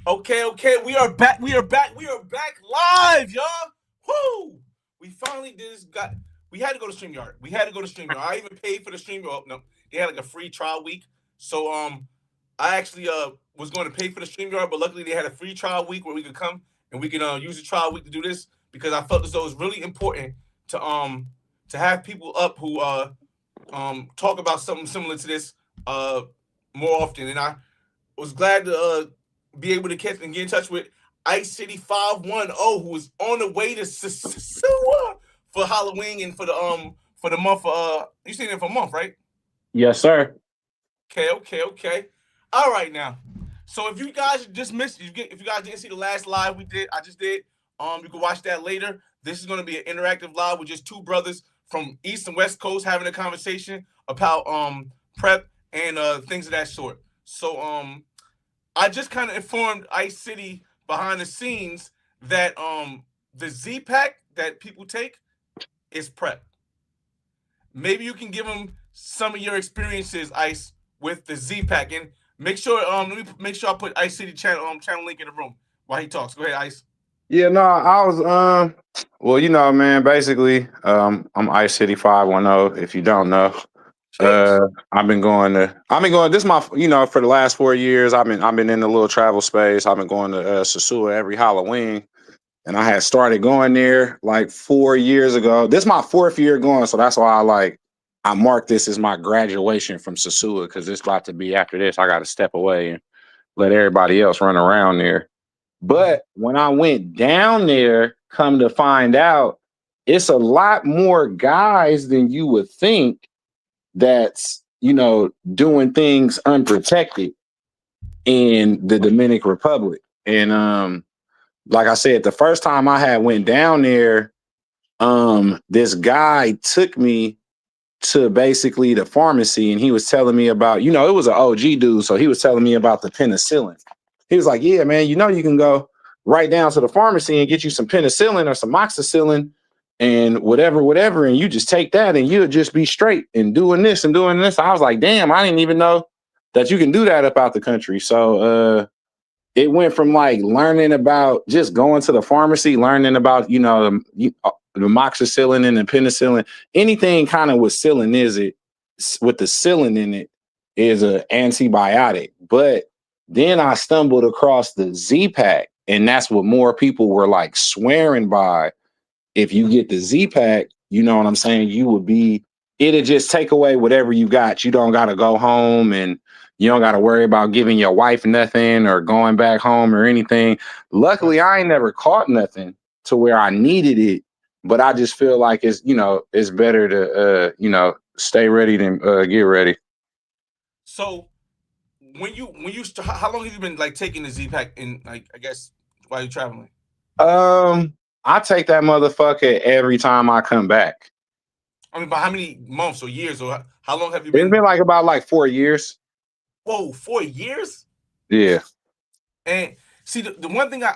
Okay. We are back. We are back. We are back live, y'all. Woo! We finally did this. We had to go to StreamYard. We had to go to StreamYard. I even paid for the StreamYard. Oh, no, they had like a free trial week. So I actually was going to pay for the StreamYard, but luckily they had a free trial week where we could come and we could use the trial week to do this because I felt as though it's really important to have people up who talk about something similar to this more often. And I was glad to be able to catch and get in touch with Ice City 510, who is on the way to Sasua for Halloween and for the month. You seen it for a month, right? Yes, sir. Okay. All right now. So if you guys just missed, if you guys didn't see the last live I just did. You can watch that later. This is going to be an interactive live with just two brothers from East and West Coast having a conversation about prep and things of that sort. So I just kind of informed Ice City behind the scenes that the Z pack that people take is prep. Maybe you can give them some of your experiences, Ice, with the Z pack, and make sure let me make sure I put Ice City channel link in the room while he talks. Go ahead, Ice. Yeah, no, I was well, man, basically, I'm Ice City 510, if you don't know. Jeez. I've been going this is my for the last 4 years, I've been in the little travel space. I've been going to Sasua every Halloween. And I had started going there like 4 years ago. This is my fourth year going, so that's why I marked this as my graduation from Sasua because it's about to be after this. I got to step away and let everybody else run around there. But when I went down there, come to find out, it's a lot more guys than you would think that's doing things unprotected in the Dominican Republic. And like I said, the first time I had went down there, this guy took me to basically the pharmacy and he was telling me about, it was an OG dude. So he was telling me about the penicillin. He was like, yeah, man, you can go right down to the pharmacy and get you some penicillin or some moxicillin and whatever. And you just take that and you'll just be straight and doing this and doing this. I was like, damn, I didn't even know that you can do that up out the country. So, it went from like learning about just going to the pharmacy, learning about, the moxicillin and the penicillin, anything kind of with with the psyllin in it is an antibiotic. But then I stumbled across the Z pack, and that's what more people were like swearing by. If you get the Z pack, you know what I'm saying? It'll just take away whatever you got. You don't got to go home and you don't got to worry about giving your wife nothing or going back home or anything. Luckily, I ain't never caught nothing to where I needed it, but I just feel like it's better to, stay ready than get ready. So how long have you been like taking the Z pack in like I guess while you're traveling? I take that motherfucker every time I come back. I mean, by how many months or years or how long have you It's been? been like about like 4 years. Whoa, 4 years? Yeah. And see the one thing I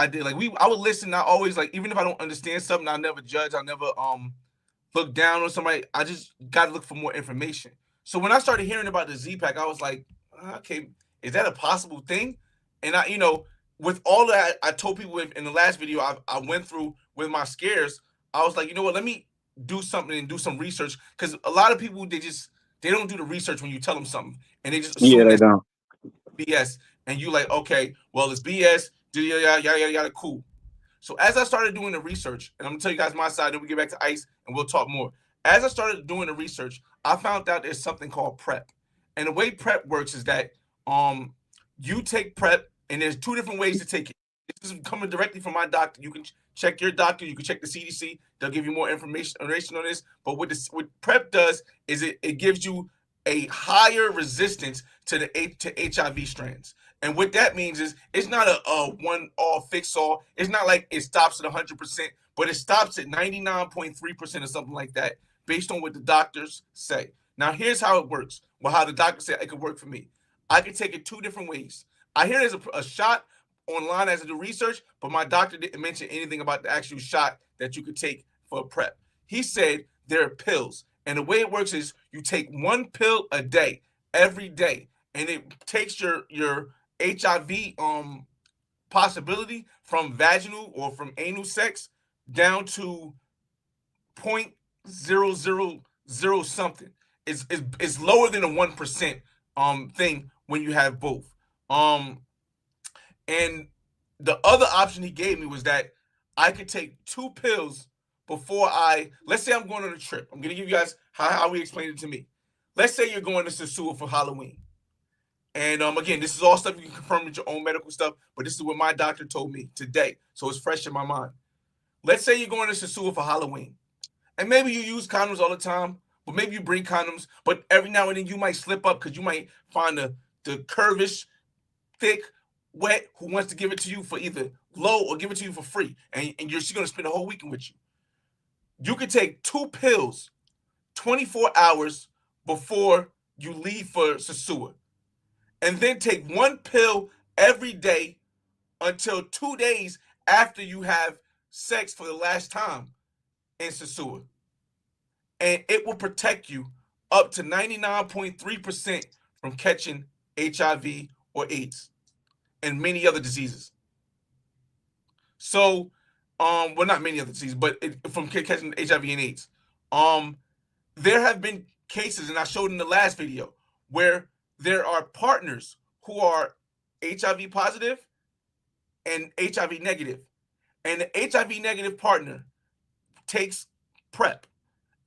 did like I would listen. I always like even if I don't understand something, I never judge. I never look down on somebody. I just gotta look for more information. So when I started hearing about the Z pack, I was like, okay, is that a possible thing? And with all that I told people in the last video I went through with my scares, I was like, you know what, let me do something and do some research because a lot of people they don't do the research when you tell them something and they just Yeah, assume they that's don't. BS and you like, okay, well it's BS, yada, cool. So as I started doing the research, and I'm gonna tell you guys my side, then we get back to Ice and we'll talk more. As I started doing the research, I found out there's something called prep. And the way prep works is that you take prep, and there's two different ways to take it. This is coming directly from my doctor. You can check your doctor, you can check the CDC, they'll give you more information on this. But what prep does is it gives you a higher resistance to HIV strands. And what that means is it's not a one all fix all. It's not like it stops at 100%, but it stops at 99.3% or something like that, based on what the doctors say. Now, here's how it works. Well, how the doctor said it could work for me. I could take it two different ways. I hear there's a shot online as I do research, but my doctor didn't mention anything about the actual shot that you could take for a prep. He said there are pills. And the way it works is you take one pill a day, every day, and it takes your HIV possibility from vaginal or from anal sex down to 0.000 something. It's lower than a 1% thing when you have both. And the other option he gave me was that I could take 2 pills before let's say I'm going on a trip. I'm gonna give you guys how we explained it to me. Let's say you're going to Sasua for Halloween. And again, this is all stuff you can confirm with your own medical stuff, but this is what my doctor told me today. So it's fresh in my mind. Let's say you're going to Sasua for Halloween. And maybe you use condoms all the time, but maybe you bring condoms, but every now and then you might slip up because you might find the curvish, thick, wet who wants to give it to you for either low or give it to you for free. And she's going to spend a whole weekend with you. You could take 2 pills 24 hours before you leave for Sasua. And then take 1 pill every day until 2 days after you have sex for the last time in Sasua. And it will protect you up to 99.3% from catching HIV or AIDS and many other diseases. So, well, not many other diseases, but from catching HIV and AIDS. There have been cases, and I showed in the last video, where there are partners who are HIV positive and HIV negative. And the HIV negative partner takes PrEP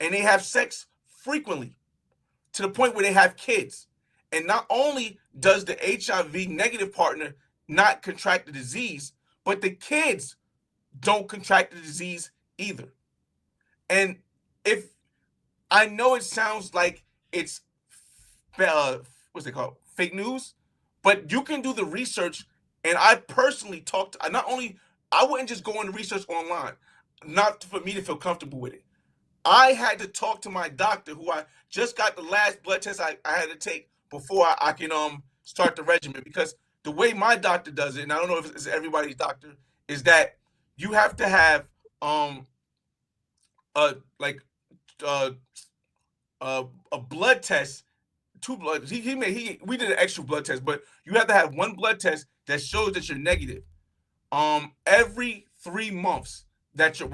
and they have sex frequently to the point where they have kids. And not only does the HIV negative partner not contract the disease, but the kids don't contract the disease either. And if I know it sounds like it's what's it called? Fake news, but you can do the research. And I personally talked to, I wouldn't just go and research online, not for me to feel comfortable with it. I had to talk to my doctor, who I just got the last blood test I had to take before I can start the regimen, because the way my doctor does it, and I don't know if it's everybody's doctor, is that you have to have a blood test, 2 blood. We did an extra blood test, but you have to have 1 blood test that shows that you're negative. Every 3 months that you're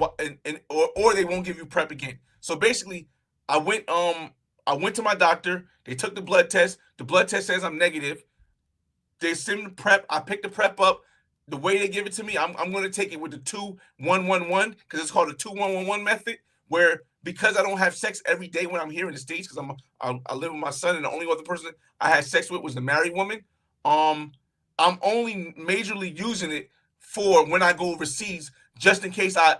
or they won't give you PrEP again. So basically, I went to my doctor. They took the blood test. The blood test says I'm negative. They send the PrEP. I picked the PrEP up. The way they give it to me, I'm going to take it with the 2-1-1-1, because it's called the 2-1-1-1 method, where because I don't have sex every day when I'm here in the States, because I live with my son, and the only other person I had sex with was the married woman. I'm only majorly using it for when I go overseas, just in case I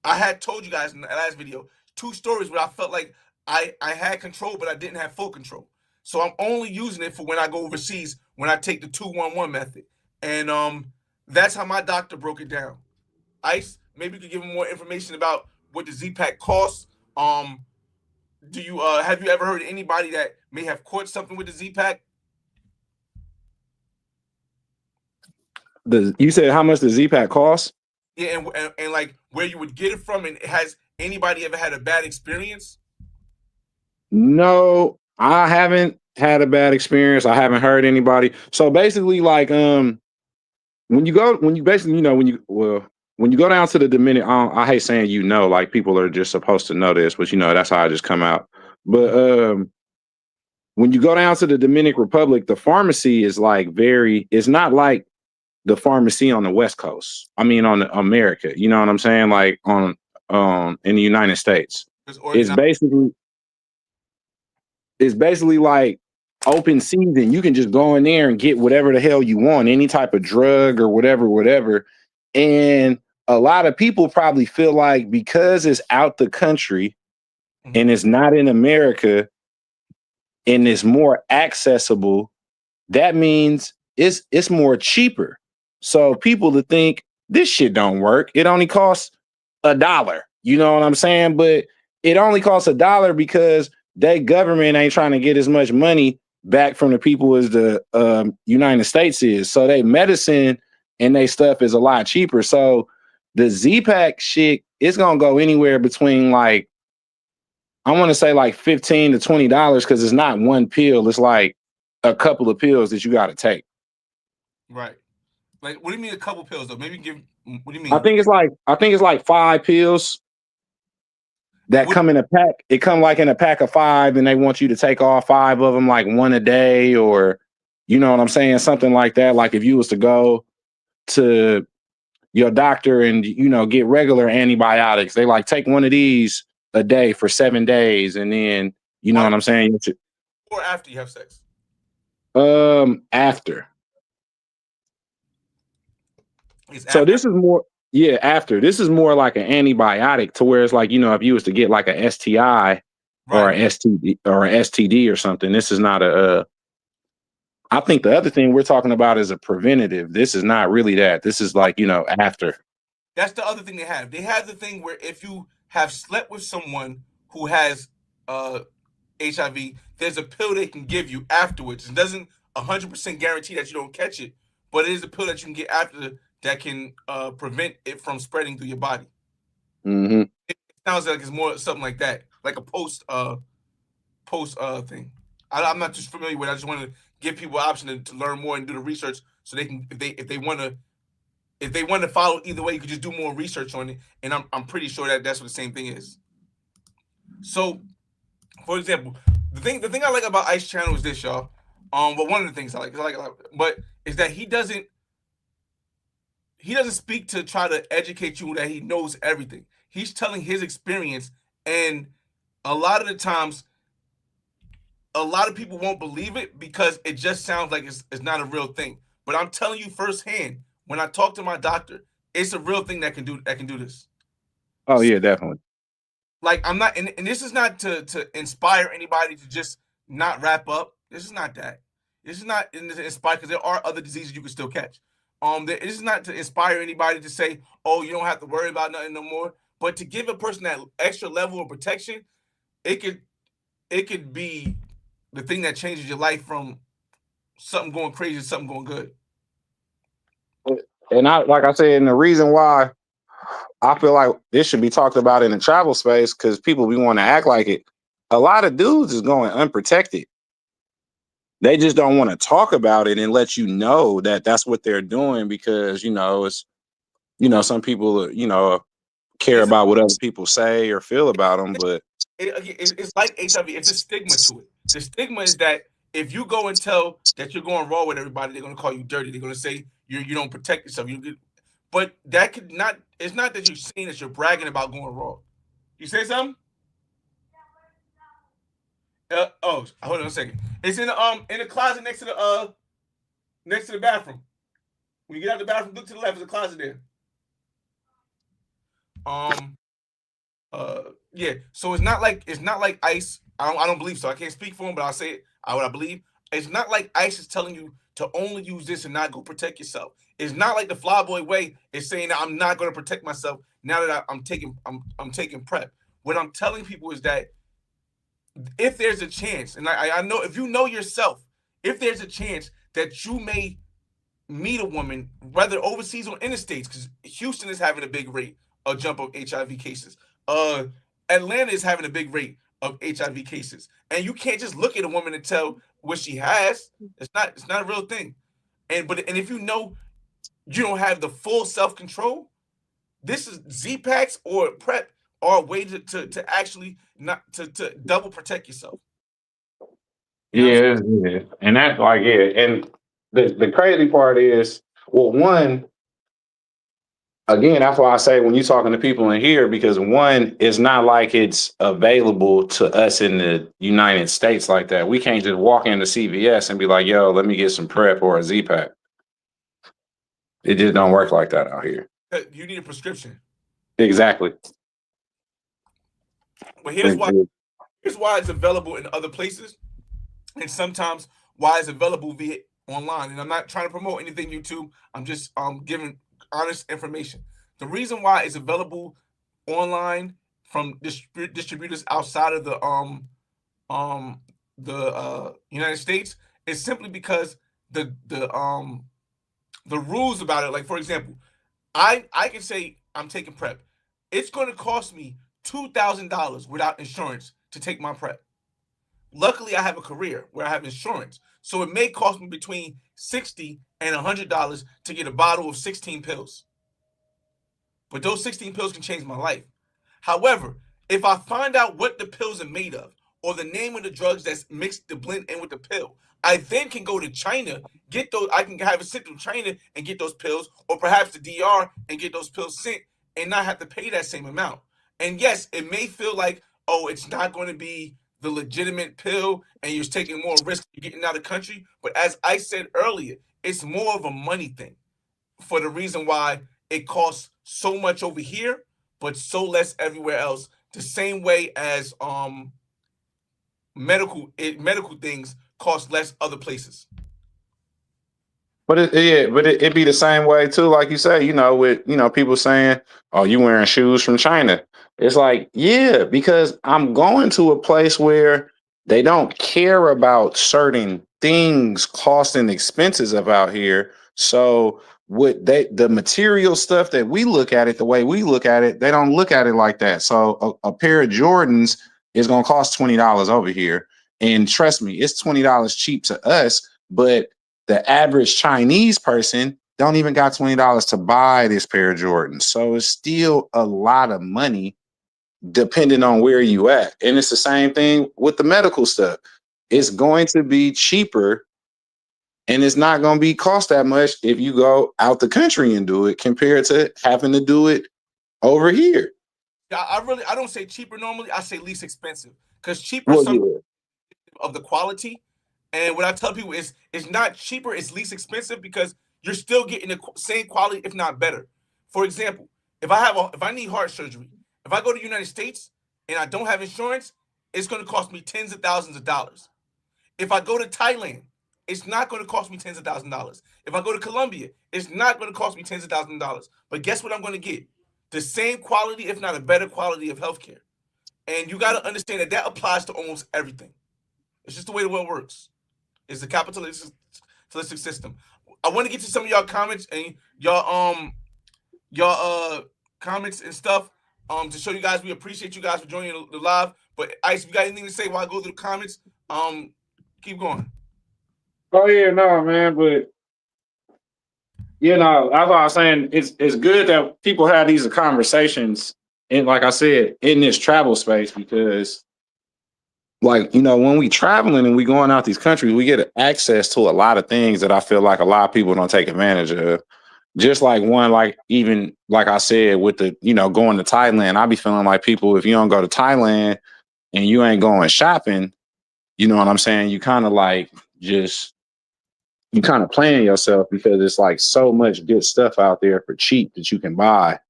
had told you guys in the last video 2 stories where I felt like I had control, but I didn't have full control. So I'm only using it for when I go overseas, when I take the 2-1-1 method. And that's how my doctor broke it down. Ice, maybe you could give him more information about what the Z-Pack costs. Do you have you ever heard of anybody that may have caught something with the Z-Pack? You said how much the Z-Pack costs? Yeah, and like where you would get it from, and has anybody ever had a bad experience? No, I haven't had a bad experience. I haven't heard anybody. So basically, like when you go down to the Dominican, I hate saying, like people are just supposed to know this, but that's how I just come out. But when you go down to the Dominican Republic, the pharmacy is like it's not like the pharmacy on the West Coast. I mean, on America, you know what I'm saying? Like in the United States, it's basically like open season. You can just go in there and get whatever the hell you want, any type of drug or whatever. And a lot of people probably feel like because it's out the country and it's not in America and it's more accessible, that means it's more cheaper. So people to think this shit don't work. It only costs $1. You know what I'm saying? But it only costs $1 because that government ain't trying to get as much money back from the people as the United States is. So they medicine and they stuff is a lot cheaper. So the Z-Pack shit, it's gonna go anywhere between like, I want to say like $15 to $20, because it's not 1 pill. It's like a couple of pills that you got to take. Right. Like, what do you mean a couple pills though? Maybe give. What do you I mean? think it's like I think it's like 5 pills And that what? come in a pack. It come like in a pack of 5, and they want you to take all 5 of them, like one a day, or you know what I'm saying, something like that. Like if you was to go to your doctor and get regular antibiotics, they like take one of these a day for 7 days, and then you know Why? what I'm saying. Or after you have sex? After. It's So after. this is more, yeah, after. This is more like an antibiotic to where it's like, if you was to get like a STI or Right. a STD or something, this is not I think the other thing we're talking about is a preventative. This is not really that. This is like, after. That's the other thing they have. They have the thing where if you have slept with someone who has uh HIV, there's a pill they can give you afterwards. It doesn't 100% guarantee that you don't catch it, but it is a pill that you can get after that can prevent it from spreading through your body. Hmm. It sounds like it's more something like that, like a post thing. I'm not just familiar with it. I just want to give people an option to learn more and do the research so they can if they want to follow either way, you could just do more research on it. And I'm pretty sure that that's what the same thing is. So, for example, the thing I like about Ice Channel is this, y'all. But one of the things I like a lot, but is that he doesn't speak to try to educate you that he knows everything. He's telling his experience, and a lot of the times, a lot of people won't believe it because it just sounds like it's not a real thing. But I'm telling you firsthand, when I talk to my doctor, it's a real thing that can do this. Oh yeah, definitely. Like I'm not, and this is not to inspire anybody to just not wrap up. This is not that. This is not to inspire because there are other diseases you can still catch. This is not to inspire anybody to say, "Oh, you don't have to worry about nothing no more." But to give a person that extra level of protection, it could it could be the thing that changes your life from something going crazy to something going good. And like I said, and the reason why I feel like this should be talked about in the travel space, because people we want to act like it. A lot of dudes is going unprotected. They just don't want to talk about it and let you know that that's what they're doing, because it's some people care It's a about what other people say or feel about them, but it's like HIV. It's a stigma to it. The stigma is that if you go and tell that you're going raw with everybody, they're going to call you dirty. They're going to say you don't protect yourself. But that could not. It's not that you're saying that you're bragging about going raw. You say something? Oh, hold on a second. It's in the closet next to the bathroom. When you get out the bathroom, look to the left. There's a closet there. Um, yeah. So it's not like ice. I don't believe so. I can't speak for him, but I'll say it. What I believe. It's not like ice is telling you to only use this and not go protect yourself. It's not like the flyboy way is saying that I'm not going to protect myself now that I'm taking prep. What I'm telling people is that if there's a chance, and I know if you know yourself, if there's a chance that you may meet a woman, whether overseas or in the states, because Houston is having a big rate of jump of HIV cases. Uh, Atlanta is having a big rate of HIV cases, and you can't just look at a woman and tell what she has. It's not a real thing. And if you know you don't have the full self control, this is Z packs or prep are a way to actually not to double protect yourself. You know what I'm saying? yeah, yeah. And that's like, yeah. And the crazy part is, well, one, again, that's why I say when you're talking to people in here, because one, it's not like it's available to us in the United States like that. We can't just walk into CVS and be like, yo, let me get some prep or a Z pack. It just don't work like that out here. You need a prescription. Exactly. But here's why it's available in other places, and sometimes why it's available via online. And I'm not trying to promote anything YouTube. I'm just giving honest information. The reason why it's available online from distributors outside of um the United States is simply because the rules about it. Like for example, I can say I'm taking prep. It's going to cost me $2,000 without insurance to take my prep. Luckily, I have a career where I have insurance, so it may cost me between $60 and $100 to get a bottle of 16 pills. But those 16 pills can change my life. However, if I find out what the pills are made of or the name of the drugs that's mixed to blend in with the pill, I then can go to China, get those. I can have it sent to China and get those pills, or perhaps the DR and get those pills sent and not have to pay that same amount. And yes, it may feel like, oh, it's not going to be the legitimate pill and you're taking more risk getting out of the country. But as I said earlier, it's more of a money thing for the reason why it costs so much over here, but so less everywhere else. The same way as medical things cost less other places. But it be the same way too, like you say, with people saying, "Oh, you wearing shoes from China?" It's like, yeah, because I'm going to a place where they don't care about certain things, costs and expenses about here. So the material stuff that we look at it the way we look at it, they don't look at it like that. So a pair of Jordans is gonna cost $20 over here. And trust me, it's $20 cheap to us, but the average Chinese person don't even got $20 to buy this pair of Jordans. So it's still a lot of money depending on where you at. And it's the same thing with the medical stuff. It's going to be cheaper and it's not going to be cost that much if you go out the country and do it compared to having to do it over here. Yeah, I don't say cheaper normally. I say least expensive because cheaper Well, some yeah. of the quality. And what I tell people is it's not cheaper, it's least expensive because you're still getting the same quality, if not better. For example, if I need heart surgery, if I go to the United States and I don't have insurance, it's going to cost me tens of thousands of dollars. If I go to Thailand, it's not going to cost me tens of thousands of dollars. If I go to Colombia, it's not going to cost me tens of thousands of dollars. But guess what I'm going to get? The same quality, if not a better quality of healthcare. And you got to understand that that applies to almost everything. It's just the way the world works. It's a capitalistic system. I want to get to some of y'all comments and y'all comments and stuff to show you guys we appreciate you guys for joining the live. But Ice, if you got anything to say while I go through the comments, keep going. Oh yeah, no, man, but that's why I was saying it's good that people have these conversations and like I said, in this travel space because like, when we traveling and we going out these countries, we get access to a lot of things that I feel like a lot of people don't take advantage of. Just like one, like even like I said, with the, going to Thailand, I be feeling like people, if you don't go to Thailand and you ain't going shopping, you know what I'm saying? You kind of like you kind of playing yourself because it's like so much good stuff out there for cheap that you can buy.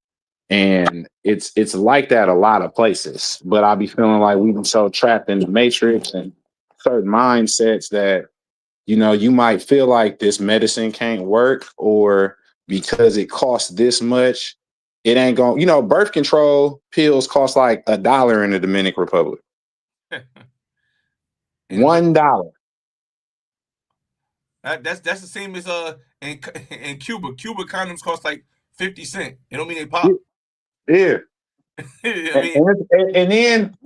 And it's like that a lot of places. But I be feeling like we've been so trapped in the matrix and certain mindsets that, you might feel like this medicine can't work or because it costs this much, it ain't going, birth control pills cost like $1 in the Dominican Republic. $1. That's the same as in Cuba. Cuba condoms cost like 50 cents. It don't mean they pop. Yeah. I mean, and then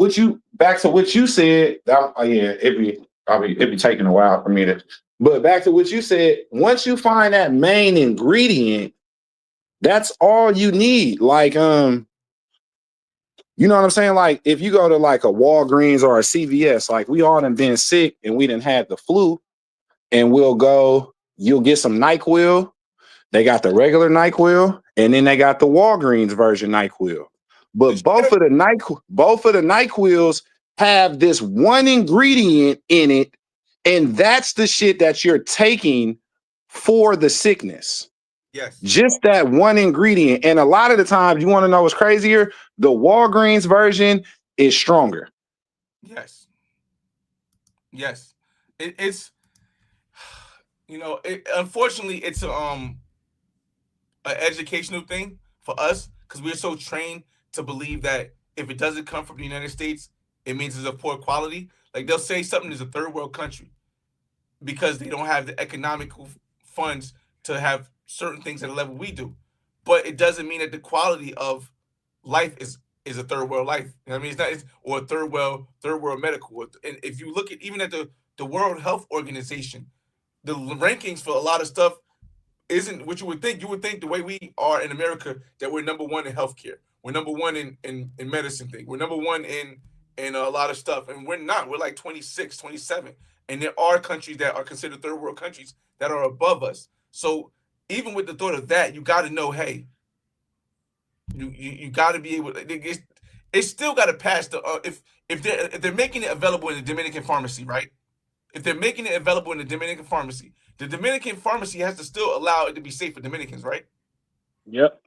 back to what you said. It'd be taking a while for me to. But back to what you said. Once you find that main ingredient, that's all you need. Like you know what I'm saying? Like if you go to like a Walgreens or a CVS, like we all done been sick and we done had the flu, and you'll get some NyQuil. They got the regular NyQuil, and then they got the Walgreens version NyQuil. But both of the NyQuils have this one ingredient in it, and that's the shit that you're taking for the sickness. Yes. Just that one ingredient. And a lot of the times, you want to know what's crazier? The Walgreens version is stronger. Yes. Yes. It's unfortunately it's an educational thing for us because we're so trained to believe that if it doesn't come from the United States, it means it's of poor quality. Like they'll say something is a third world country because they don't have the economical funds to have certain things at a level we do. But it doesn't mean that the quality of life is is a third world life. You know what I mean? It's not, or a third world medical. And if you look at even at the World Health Organization, the rankings for a lot of stuff isn't what you would think. You would think the way we are in America that we're number one in healthcare. We're number one in medicine thing. We're number one in a lot of stuff. And we're not. We're like 26, 27. And there are countries that are considered third world countries that are above us. So even with the thought of that, you got to know, hey, you got to be able. It's still got to pass the if they're making it available in the Dominican pharmacy, right? If they're making it available in the Dominican pharmacy has to still allow it to be safe for Dominicans, right? Yep.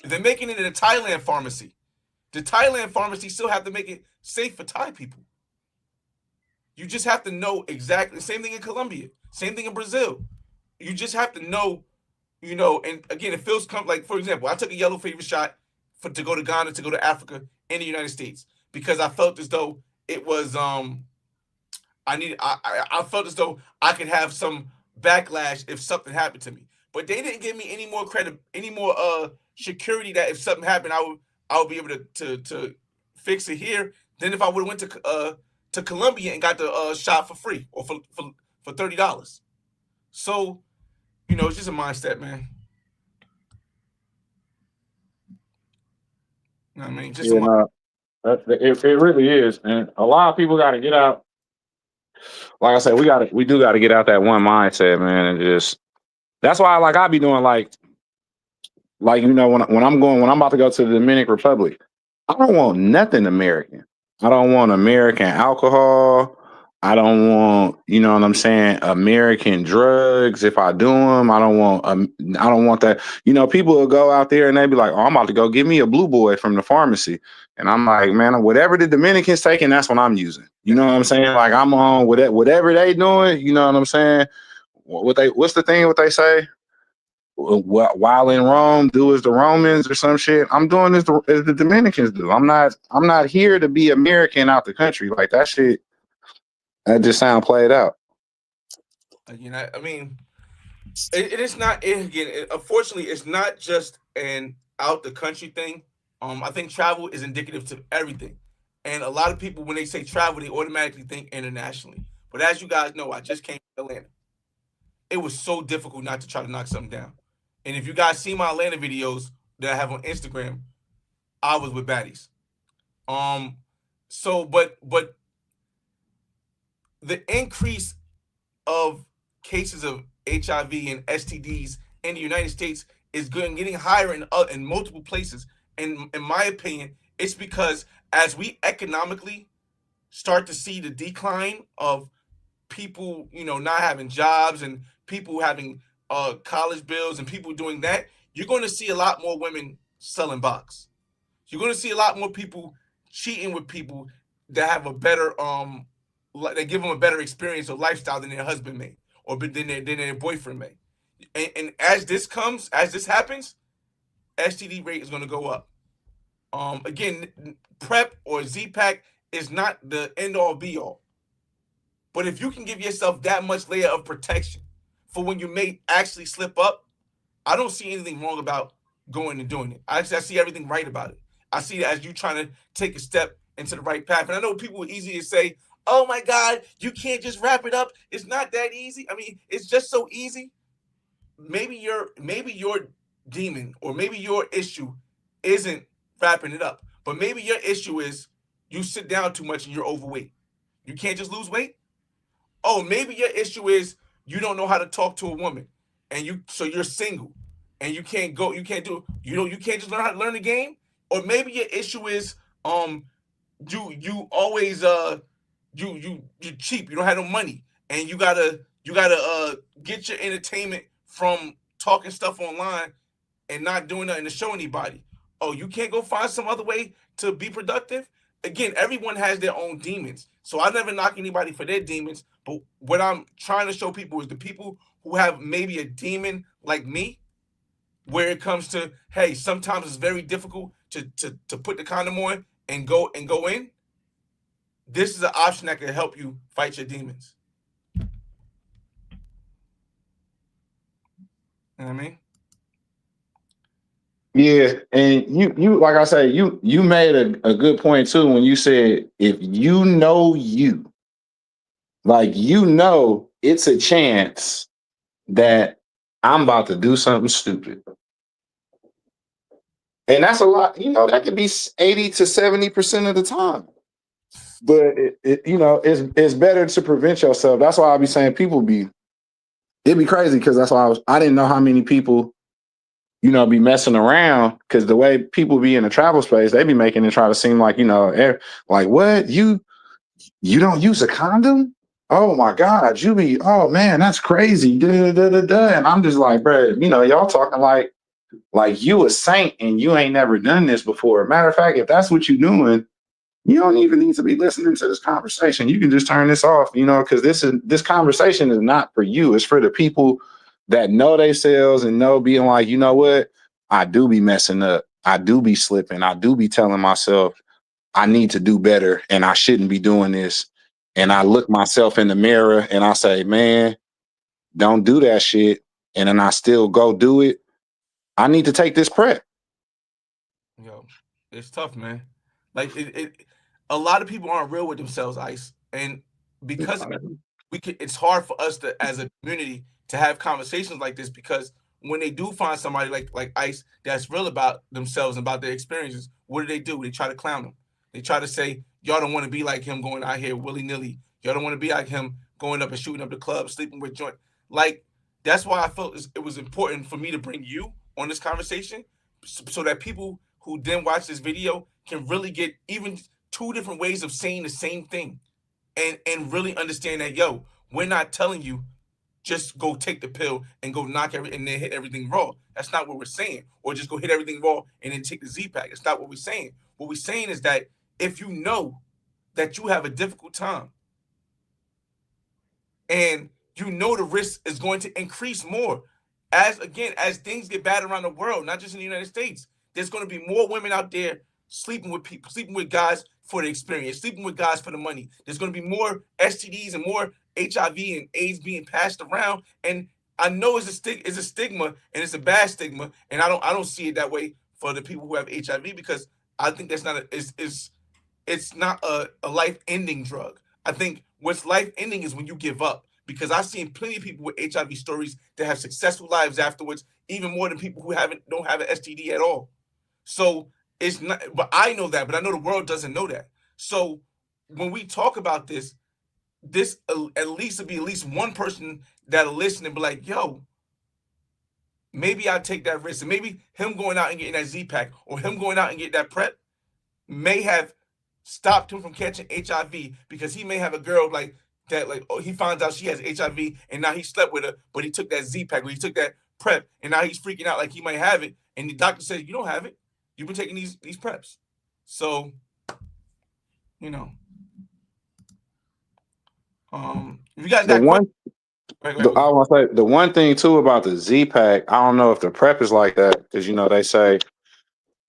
If they're making it in the Thailand pharmacy, the Thailand pharmacy still have to make it safe for Thai people. You just have to know exactly. Same thing in Colombia. Same thing in Brazil. You just have to know, and again, it feels like, for example, I took a yellow fever shot to go to Ghana, to go to Africa in the United States, because I felt as though it was I felt as though I could have some backlash if something happened to me. But they didn't give me any more credit, any more security that if something happened, I would be able to fix it here than if I would have went to Colombia and got the shot for free or for $30. So, it's just a mindset, man. You know what I mean? Just it really is, and a lot of people got to get out. Like I said, we do got to get out that one mindset, man, and just that's why I be doing like when I'm about to go to the Dominican Republic, I don't want nothing American. I don't want American alcohol. I don't want, you know what I'm saying, American drugs. If I do them, I don't want that. People will go out there and they be like, "Oh, I'm about to go get me a Blue Boy from the pharmacy," and I'm like, "Man, whatever the Dominicans taking, that's what I'm using." You know what I'm saying? Like I'm on with it, whatever they doing. You know what I'm saying? What's the thing? What they say? While in Rome, do as the Romans or some shit. I'm doing as the Dominicans do. I'm not here to be American out the country. Like that shit. That just sound played out. I mean, it is not. Unfortunately, it's not just an out the country thing. I think travel is indicative to everything, and a lot of people when they say travel, they automatically think internationally. But as you guys know, I just came to Atlanta. It was so difficult not to try to knock something down. And if you guys see my Atlanta videos that I have on Instagram, I was with baddies. So but the increase of cases of HIV and STDs in the United States is getting higher in multiple places. And in my opinion, it's because as we economically start to see the decline of people, not having jobs and people having college bills and people doing that, you're going to see a lot more women selling box. You're going to see a lot more people cheating with people that have a better they give them a better experience or lifestyle than their husband may or than their boyfriend may. And as this happens, STD rate is going to go up. Again, PrEP or Z-Pack is not the end all be all. But if you can give yourself that much layer of protection for when you may actually slip up, I don't see anything wrong about going and doing it. I see everything right about it. I see it as you trying to take a step into the right path. And I know people are easy to say, "Oh my God, you can't just wrap it up." It's not that easy. I mean, it's just so easy. Maybe your demon or maybe your issue isn't wrapping it up, but maybe your issue is you sit down too much and you're overweight. You can't just lose weight. Oh, maybe your issue is you don't know how to talk to a woman, and you're single, and you can't just learn how to learn the game. Or maybe your issue is you always you cheap, you don't have no money, and you gotta get your entertainment from talking stuff online and not doing nothing to show anybody. Oh, you can't go find some other way to be productive? Again, everyone has their own demons. So I never knock anybody for their demons. But what I'm trying to show people is the people who have maybe a demon like me, where it comes to, hey, sometimes it's very difficult to put the condom on and go in. This is an option that can help you fight your demons. You know what I mean? Yeah, and you like I say, you made a good point too when you said if you know you, like it's a chance that I'm about to do something stupid. And that's a lot, that could be 80 to 70% of the time. But it's better to prevent yourself. That's why I be saying it'd be crazy because that's why I didn't know how many people be messing around because the way people be in the travel space, they be making it try to seem like, like what? You don't use a condom? Oh my God, oh man, that's crazy. Da, da, da, da. And I'm just like, bro, y'all talking like you a saint and you ain't never done this before. Matter of fact, if that's what you're doing, you don't even need to be listening to this conversation. You can just turn this off, because this conversation is not for you. It's for the people that know themselves and know being like, you know what? I do be messing up. I do be slipping. I do be telling myself I need to do better and I shouldn't be doing this. And I look myself in the mirror and I say, man, don't do that shit. And then I still go do it. I need to take this prep. Yo, it's tough, man. Like a lot of people aren't real with themselves, Ice, and because we can, it's hard for us to, as a community, to have conversations like this because when they do find somebody like Ice that's real about themselves and about their experiences, what do? They try to clown them. They try to say, y'all don't want to be like him going out here willy nilly. Y'all don't want to be like him going up and shooting up the club, sleeping with joint. Like that's why I felt it was important for me to bring you on this conversation so that people who then watch this video can really get even two different ways of saying the same thing and really understand that we're not telling you just go take the pill and go knock and then hit everything raw. That's not what we're saying. Or just go hit everything raw and then take the Z pack. That's not what we're saying. What we're saying is that if you know that you have a difficult time and you know the risk is going to increase more as things get bad around the world, not just in the United States. There's going to be more women out there sleeping with people, sleeping with guys for the experience, sleeping with guys for the money. There's going to be more STDs and more HIV and AIDS being passed around. And I know it's a stigma and it's a bad stigma, and I don't see it that way for the people who have HIV because I think that's not it's not a life ending drug. I think what's life ending is when you give up. Because I've seen plenty of people with HIV stories that have successful lives afterwards, even more than people who don't have an STD at all. So it's not, but I know that, but I know the world doesn't know that. So when we talk about this at least will be at least one person that'll listen and be like, yo, maybe I'll take that risk. And maybe him going out and getting that Z pack or him going out and getting that prep may have stopped him from catching HIV because he may have a girl like that, like he finds out she has HIV and now he slept with her, but he took that Z pack or he took that prep and now he's freaking out like he might have it, and the doctor says you don't have it. You've been taking these preps, so you know. If you guys The got questions, one I want to say the one thing too about the Z pack, I don't know if the prep is like that because they say,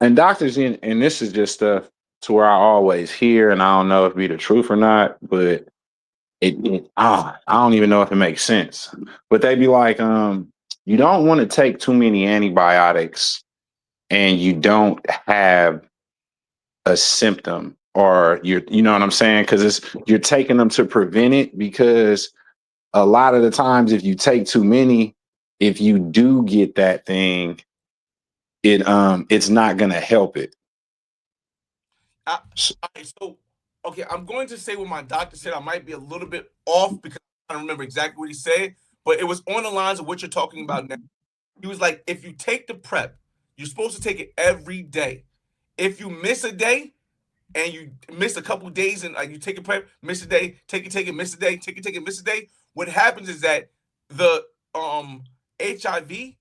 and doctors and this is just stuff to where I always hear, and I don't know if it be the truth or not, but I don't even know if it makes sense. But they be like, you don't want to take too many antibiotics, and you don't have a symptom, or you know what I'm saying? Because you're taking them to prevent it because a lot of the times if you take too many, if you do get that thing, it's not gonna help it. all right, so okay, I'm going to say what my doctor said. I might be a little bit off because I don't remember exactly what he said, but it was on the lines of what you're talking about now. He was like, if you take the prep, you're supposed to take it every day. If you miss a day and you miss a couple of days and you take a prep, miss a day, take it, miss a day, take it, miss a day, what happens is that the HIV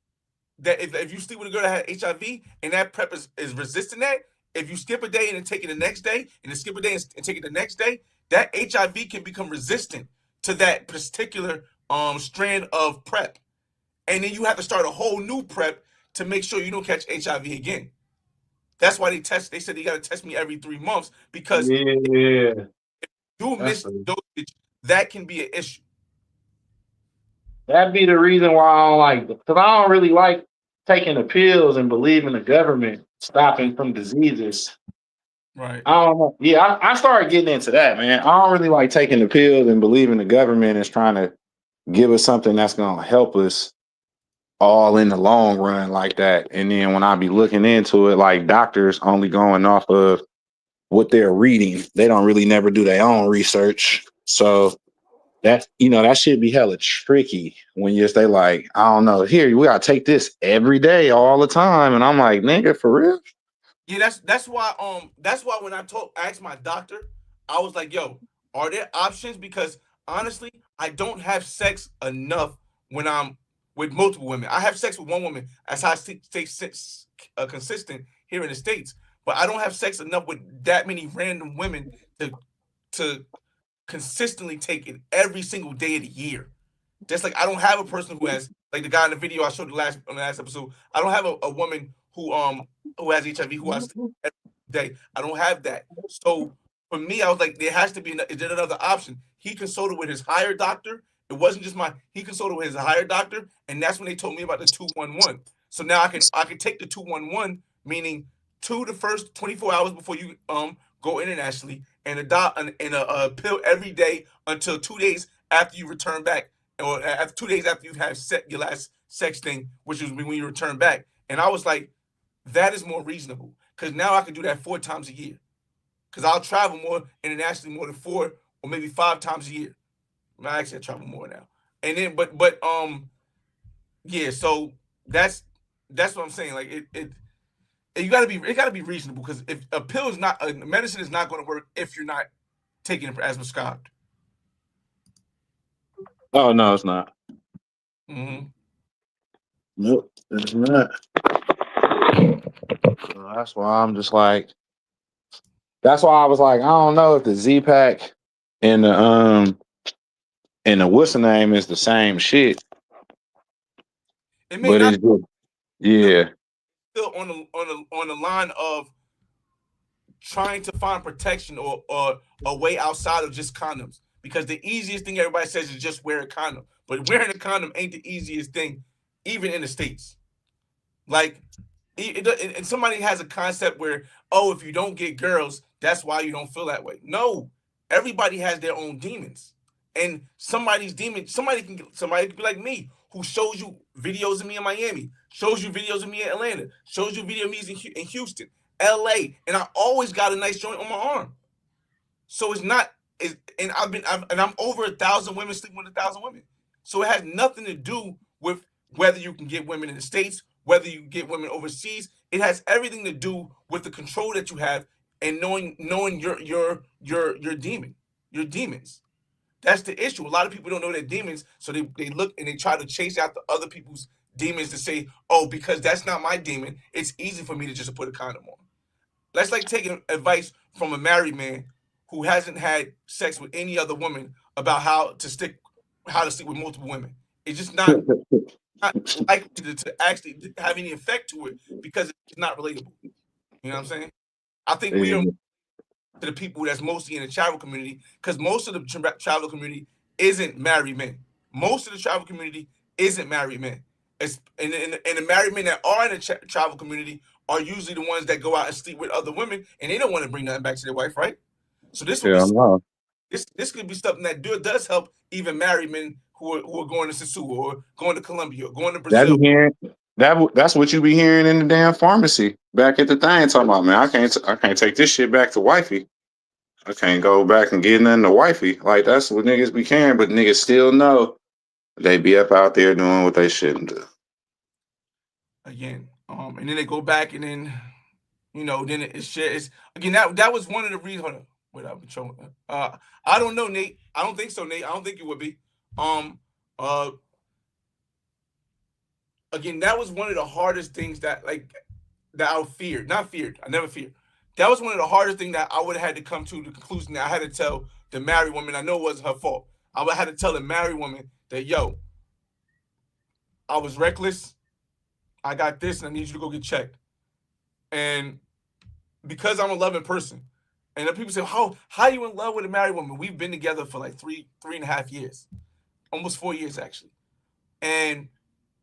that if you sleep with a girl that had HIV and that prep is resistant that, if you skip a day and then take it the next day, and then skip a day and take it the next day, that HIV can become resistant to that particular strand of prep. And then you have to start a whole new prep to make sure you don't catch HIV again. That's why they said they gotta test me every 3 months because Yeah, you that's miss dosage, that can be an issue. that'd be the reason why I don't like, because I don't really like. taking the pills and believing the government stopping from diseases. Right. I don't know. Yeah, I started getting into that, man. I don't really like taking the pills and believing the government is trying to give us something that's gonna help us all in the long run like that. And then when I be looking into it, like doctors only going off of what they're reading. They don't really never do their own research. So that that should be hella tricky when you stay like, I don't know, here we gotta take this every day, all the time. And I'm like, nigga, for real? Yeah, that's why when asked my doctor, I was like, yo, are there options? Because honestly, I don't have sex enough when I'm with multiple women. I have sex with one woman as I stay consistent here in the States, but I don't have sex enough with that many random women to consistently take it every single day of the year. Just like I don't have a person who has like the guy in the video I showed on the last episode. I don't have a woman who has HIV who has every day. I don't have that. So for me, I was like, there has to be is there another option? He consulted with his higher doctor. It wasn't just he consulted with his higher doctor, and that's when they told me about the 211. So now I can take the 211, meaning the first 24 hours before you go internationally, and a pill every day until 2 days after you return back, or after 2 days after you've had your last sex thing, which is when you return back. And I was like, that is more reasonable because now I can do that 4 times a year. Because I'll travel more internationally more than 4 or maybe 5 times a year. Actually, I travel more now. And then, yeah. So that's what I'm saying. Like it gotta be reasonable because if a pill is not a medicine is not going to work if you're not taking it as prescribed. Oh no, it's not. Mm-hmm. Nope, it's not. So that's why I'm just like, that's why I was like, I don't know if the Z Pack and the what's the name is the same shit, It may but not it's good. still Yeah. still on the line of trying to find protection or a way outside of just condoms. Because the easiest thing everybody says is just wear a condom. But wearing a condom ain't the easiest thing, even in the States. Like, and somebody has a concept where, oh, if you don't get girls, that's why you don't feel that way. No, everybody has their own demons, and somebody's demon. Somebody can be like me, who shows you videos of me in Miami, shows you videos of me in Atlanta, shows you video of me in Houston, L.A., and I always got a nice joint on my arm. So it's not, and I'm over 1,000 women sleeping with 1,000 women. So it has nothing to do with whether you can get women in the States, whether you get women overseas. It has everything to do with the control that you have and knowing your demon, your demons. That's the issue. A lot of people don't know their demons, so they look and they try to chase after other people's demons to say, oh, because that's not my demon, it's easy for me to just put a condom on. That's like taking advice from a married man who hasn't had sex with any other woman about how to sleep with multiple women. It's just not likely to actually have any effect to it because it's not relatable. You know what I'm saying? I think we are Yeah. to the people that's mostly in the travel community because most of the travel community isn't married men. Most of the travel community isn't married men. And the married men that are in the travel community are usually the ones that go out and sleep with other women, and they don't want to bring nothing back to their wife, right? So Yeah, no. this could be something that does help even married men who are going to Sasua or going to Colombia or going to That Brazil. be hearing that's what you be hearing in the damn pharmacy back at the thing talking about, man. I can't take this shit back to wifey. I can't go back and get nothing to wifey. Like that's what niggas be carrying, but niggas still know they be up out there doing what they shouldn't do. Again, and then they go back and then then it's shit. It's again that was one of the reasons. Hold on, wait, I've been showing. I don't know, Nate. I don't think so, Nate. I don't think it would be. Um, uh, again, that was one of the hardest things that I feared. Not feared. I never feared. That was one of the hardest things that I would have had to come to the conclusion that I had to tell the married woman. I know it wasn't her fault. I would have had to tell the married woman that yo, I was reckless. I got this, and I need you to go get checked. And because I'm a loving person, and then people say, how are you in love with a married woman? We've been together for like 3.5 years, almost 4 years actually. And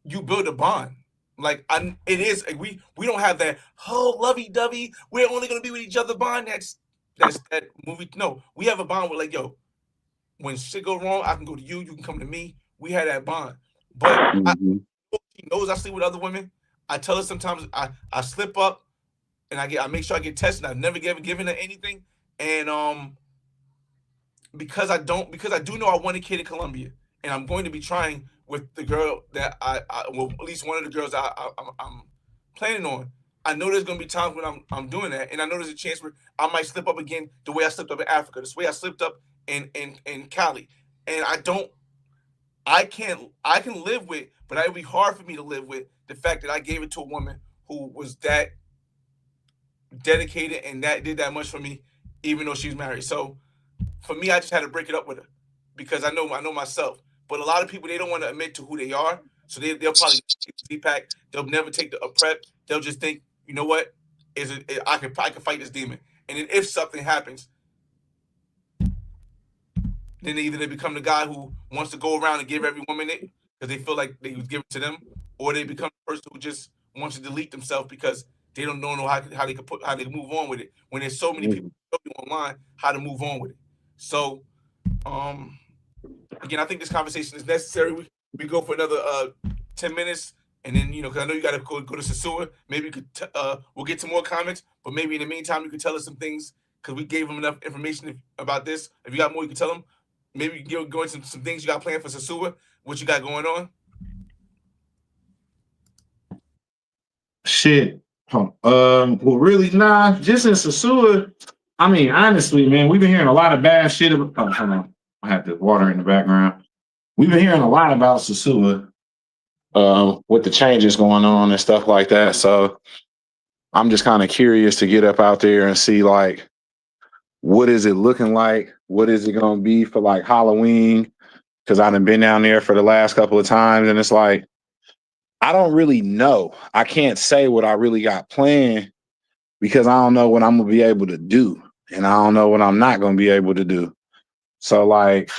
you build a bond. it is like we don't have that lovey dovey. We're only gonna be with each other bond. That's that movie. No, we have a bond with like yo. When shit go wrong, I can go to you. You can come to me. We had that bond. But Mhm. she knows I sleep with other women. I tell her sometimes I slip up and I make sure I get tested. I've never given her anything. And because I do know I want a kid in Colombia, and I'm going to be trying with the girl that well, at least one of the girls I'm planning on. I know there's gonna be times when I'm doing that, and I know there's a chance where I might slip up again the way I slipped up in Africa, the way I slipped up in Cali, and I can live with, but it would be hard for me to live with the fact that I gave it to a woman who was that dedicated and that did that much for me, even though she's married. So for me, I just had to break it up with her because I know myself. But a lot of people they don't want to admit to who they are, so they'll probably take the Z-Pack. They'll never take a prep. They'll just think, you know what, I can fight this demon. And then if something happens, then either they become the guy who wants to go around and give every woman it because they feel like they was given to them, or they become the person who just wants to delete themselves because they don't know how they can move on with it when there's so many people Mhm. online how to move on with it. So um again, I think this conversation is necessary. We go for another 10 minutes, and then because I know you got to go to Sasua. Maybe you could we'll get to more comments, but maybe in the meantime you could tell us some things because we gave them enough information about this. If you got more, you can tell them. Maybe you can go into some things you got planned for Sasua. What you got going on? Shit. Well, really, nah. Just in Sasua, I mean, honestly, man, we've been hearing a lot of bad shit about. Oh, hold on, I have the water in the background. We've been hearing a lot about Sasua, with the changes going on and stuff like that. So I'm just kind of curious to get up out there and see like what is it looking like? What is it gonna be for like Halloween? Because I done been down there for the last couple of times, and it's like I don't really know. I can't say what I really got planned because I don't know what I'm gonna be able to do, and I don't know what I'm not gonna be able to do. So like,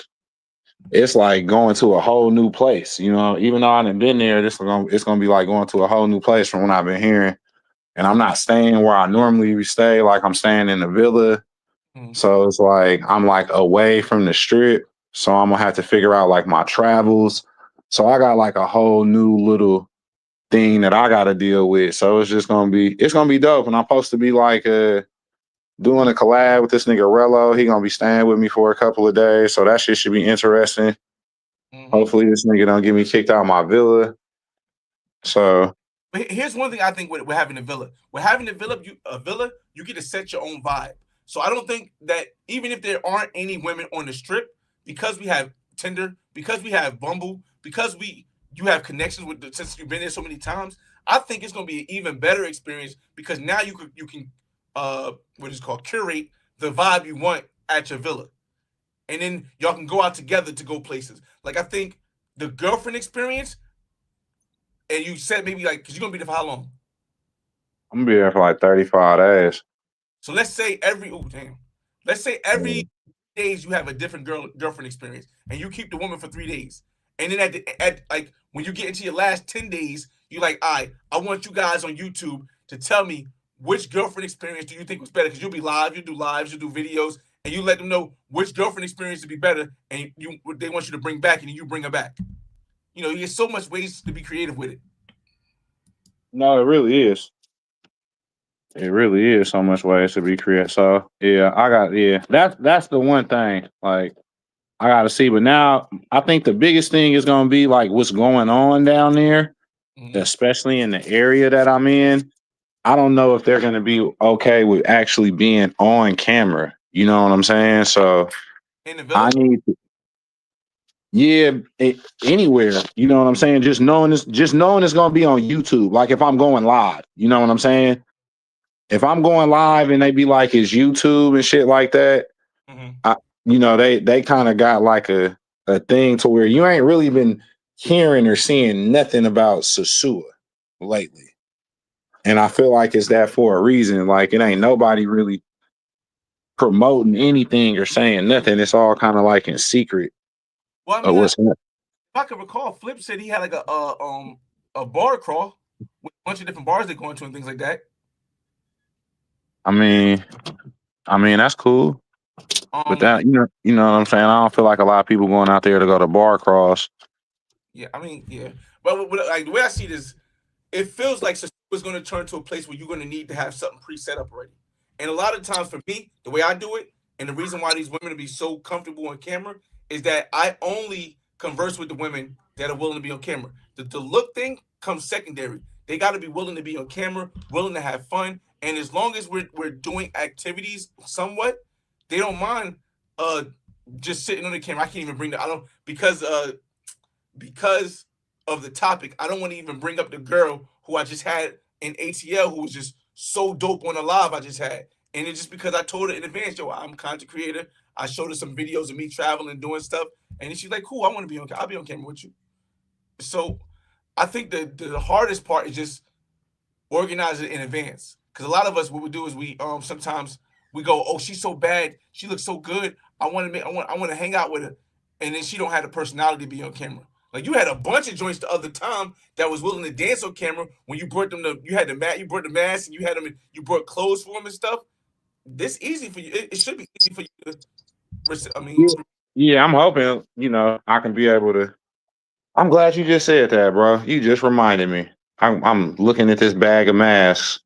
it's like going to a whole new place. Even though I done been there, it's gonna be like going to a whole new place from what I've been hearing. And I'm not staying where I normally stay. Like I'm staying in a villa, Mm-hmm. so it's like I'm like away from the strip. So I'm gonna have to figure out like my travels. So I got like a whole new little thing that I gotta deal with. So it's gonna be dope. And I'm supposed to be like doing a collab with this nigga Rello. He gonna be staying with me for a couple of days. So that shit should be interesting. Mm-hmm. Hopefully this nigga don't get me kicked out of my villa. So But here's one thing I think with having a villa. With having a villa, you get to set your own vibe. So I don't think that even if there aren't any women on the strip, because we have Tinder, because we have Bumble, because you have connections with since you've been there so many times, I think it's gonna be an even better experience because now you can what is it called curate the vibe you want at your villa. And then y'all can go out together to go places. Like I think the girlfriend experience and you said maybe like because you're gonna be there for how long? I'm gonna be there for like 35 days. So let's say let's say every days you have a different girlfriend experience, and you keep the woman for 3 days, and then at like when you get into your last 10 days, you're like, all right, I want you guys on YouTube to tell me which girlfriend experience do you think was better because you'll be live, you do lives, you do videos, and you let them know which girlfriend experience to be better, and they want you to bring back, and you bring her back. There's so much ways to be creative with it. No, it really is. It really is so much ways to be creative. So yeah. That's the one thing. Like I gotta see. But now I think the biggest thing is gonna be like what's going on down there, Mm-hmm. especially in the area that I'm in. I don't know if they're gonna be okay with actually being on camera. You know what I'm saying? So In the I villa. need to, yeah, anywhere. You know what I'm saying? Just knowing it's gonna be on YouTube. Like if I'm going live, you know what I'm saying? If I'm going live and they be like it's YouTube and shit like that, Mm-hmm. I, they kind of got like a thing to where you ain't really been hearing or seeing nothing about Sasua lately. And I feel like it's that for a reason. Like it ain't nobody really promoting anything or saying nothing. It's all kind of like in secret Well, I of mean, what's happening. if I can recall, Flip said he had like a bar crawl. with a bunch of different bars they're going to and things like that. I mean, that's cool. But Um, that you know what I'm saying. I don't feel like a lot of people going out there to go to bar cross. yeah, I mean, yeah, but like the way I see this, it feels like is going to turn to a place where you're going to need to have something pre-set up already. And a lot of times for me, the way I do it, and the reason why these women be so comfortable on camera is that I only converse with the women that are willing to be on camera. The look thing comes secondary. They got to be willing to be on camera, willing to have fun, and as long as we're doing activities somewhat, they don't mind uh just sitting on the camera. I can't even bring that. I don't because of the topic, I don't want to even bring up the girl who I just had in ATL who was just so dope on the live I just had. And it's just because I told her in advance, yo, I'm a content creator. I showed her some videos of me traveling, doing stuff. And she's like, cool, I want to be on I'll be on camera with you. So I think the hardest part is just organize it in advance. Because a lot of us, what we do is we sometimes we go, oh, she's so bad, she looks so good. I want to hang out with her, and then she don't have the personality to be on camera. Like you had a bunch of joints the other time that was willing to dance on camera when you brought them you had the mat, you brought the mask, and you had them, you brought clothes for them and stuff. This easy for you. It should be easy for you to. I mean, Yeah, I'm hoping I can be able to. I'm glad you just said that, bro. You just reminded me. I'm looking at this bag of masks.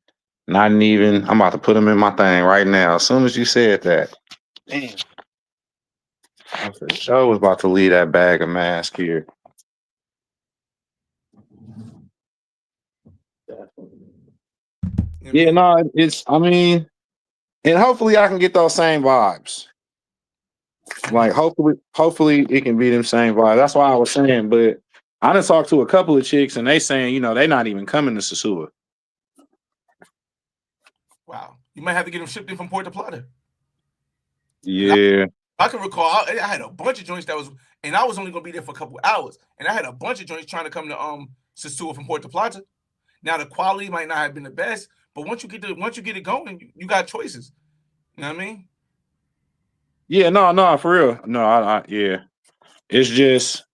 Not even. I'm about to put them in my thing right now. As soon as you said that, damn, I for sure was about to leave that bag of masks here. you know what I Yeah, mean, no, it's. I mean, and hopefully I can get those same vibes. Like hopefully it can be them same vibes. That's why I was saying. But I done talked to a couple of chicks, and they saying they not even coming to Sasua. wow, you might have to get them shipped in from Puerto Plata. Because Yeah. I can recall I had a bunch of joints that was, and I was only gonna be there for a couple hours, and I had a bunch of joints trying to come to Sasua from Puerto Plata. Now the quality might not have been the best, but once you get it going, you got choices. You know what I mean? Yeah, no, for real. No, yeah. It's just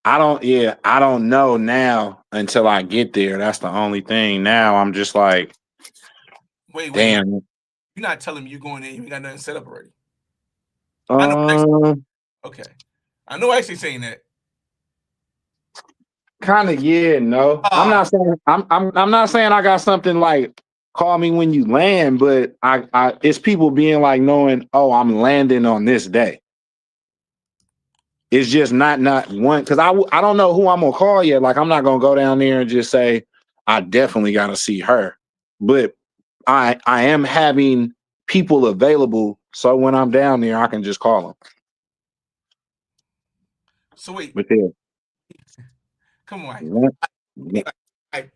I don't know now until I get there. That's the only thing. Now I'm just like, Wait. damn. You're not telling me you going in, you ain't got nothing set up already. I know. Um, Okay, I know. Actually, saying that. Kind of, yeah, no. I'm Ah, not saying I'm not saying I got something like call me when you land, but I it's people being like knowing, oh, I'm landing on this day. It's just not one because I don't know who I'm gonna call yet. Like I'm not gonna go down there and just say I definitely got to see her, but I am having people available, so when I'm down there, I can just call them. so wait. But then, Come on. yeah, I,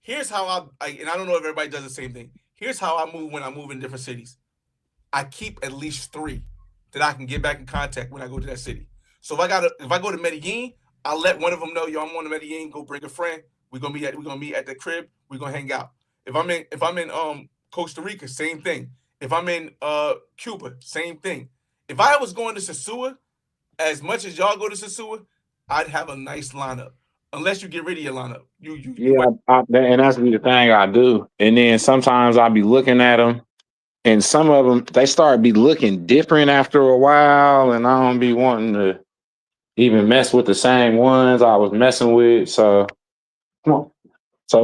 here's how and I don't know if everybody does the same thing. Here's how I move when I move in different cities. I keep at least 3 that I can get back in contact when I go to that city. So if I go to Medellin, I'll let one of them know, yo, I'm on to Medellin. Go bring a friend. We're gonna meet at the crib. We're gonna hang out. If I'm in Costa Rica, same thing. If I'm in Cuba, same thing. If I was going to Sasua, as much as y'all go to Sasua, I'd have a nice lineup. Unless you get rid of your lineup, you yeah, might. and that's be the thing I do. And then sometimes I'll be looking at them, and some of them they start be looking different after a while, and I don't be wanting to even mess with the same ones I was messing with. So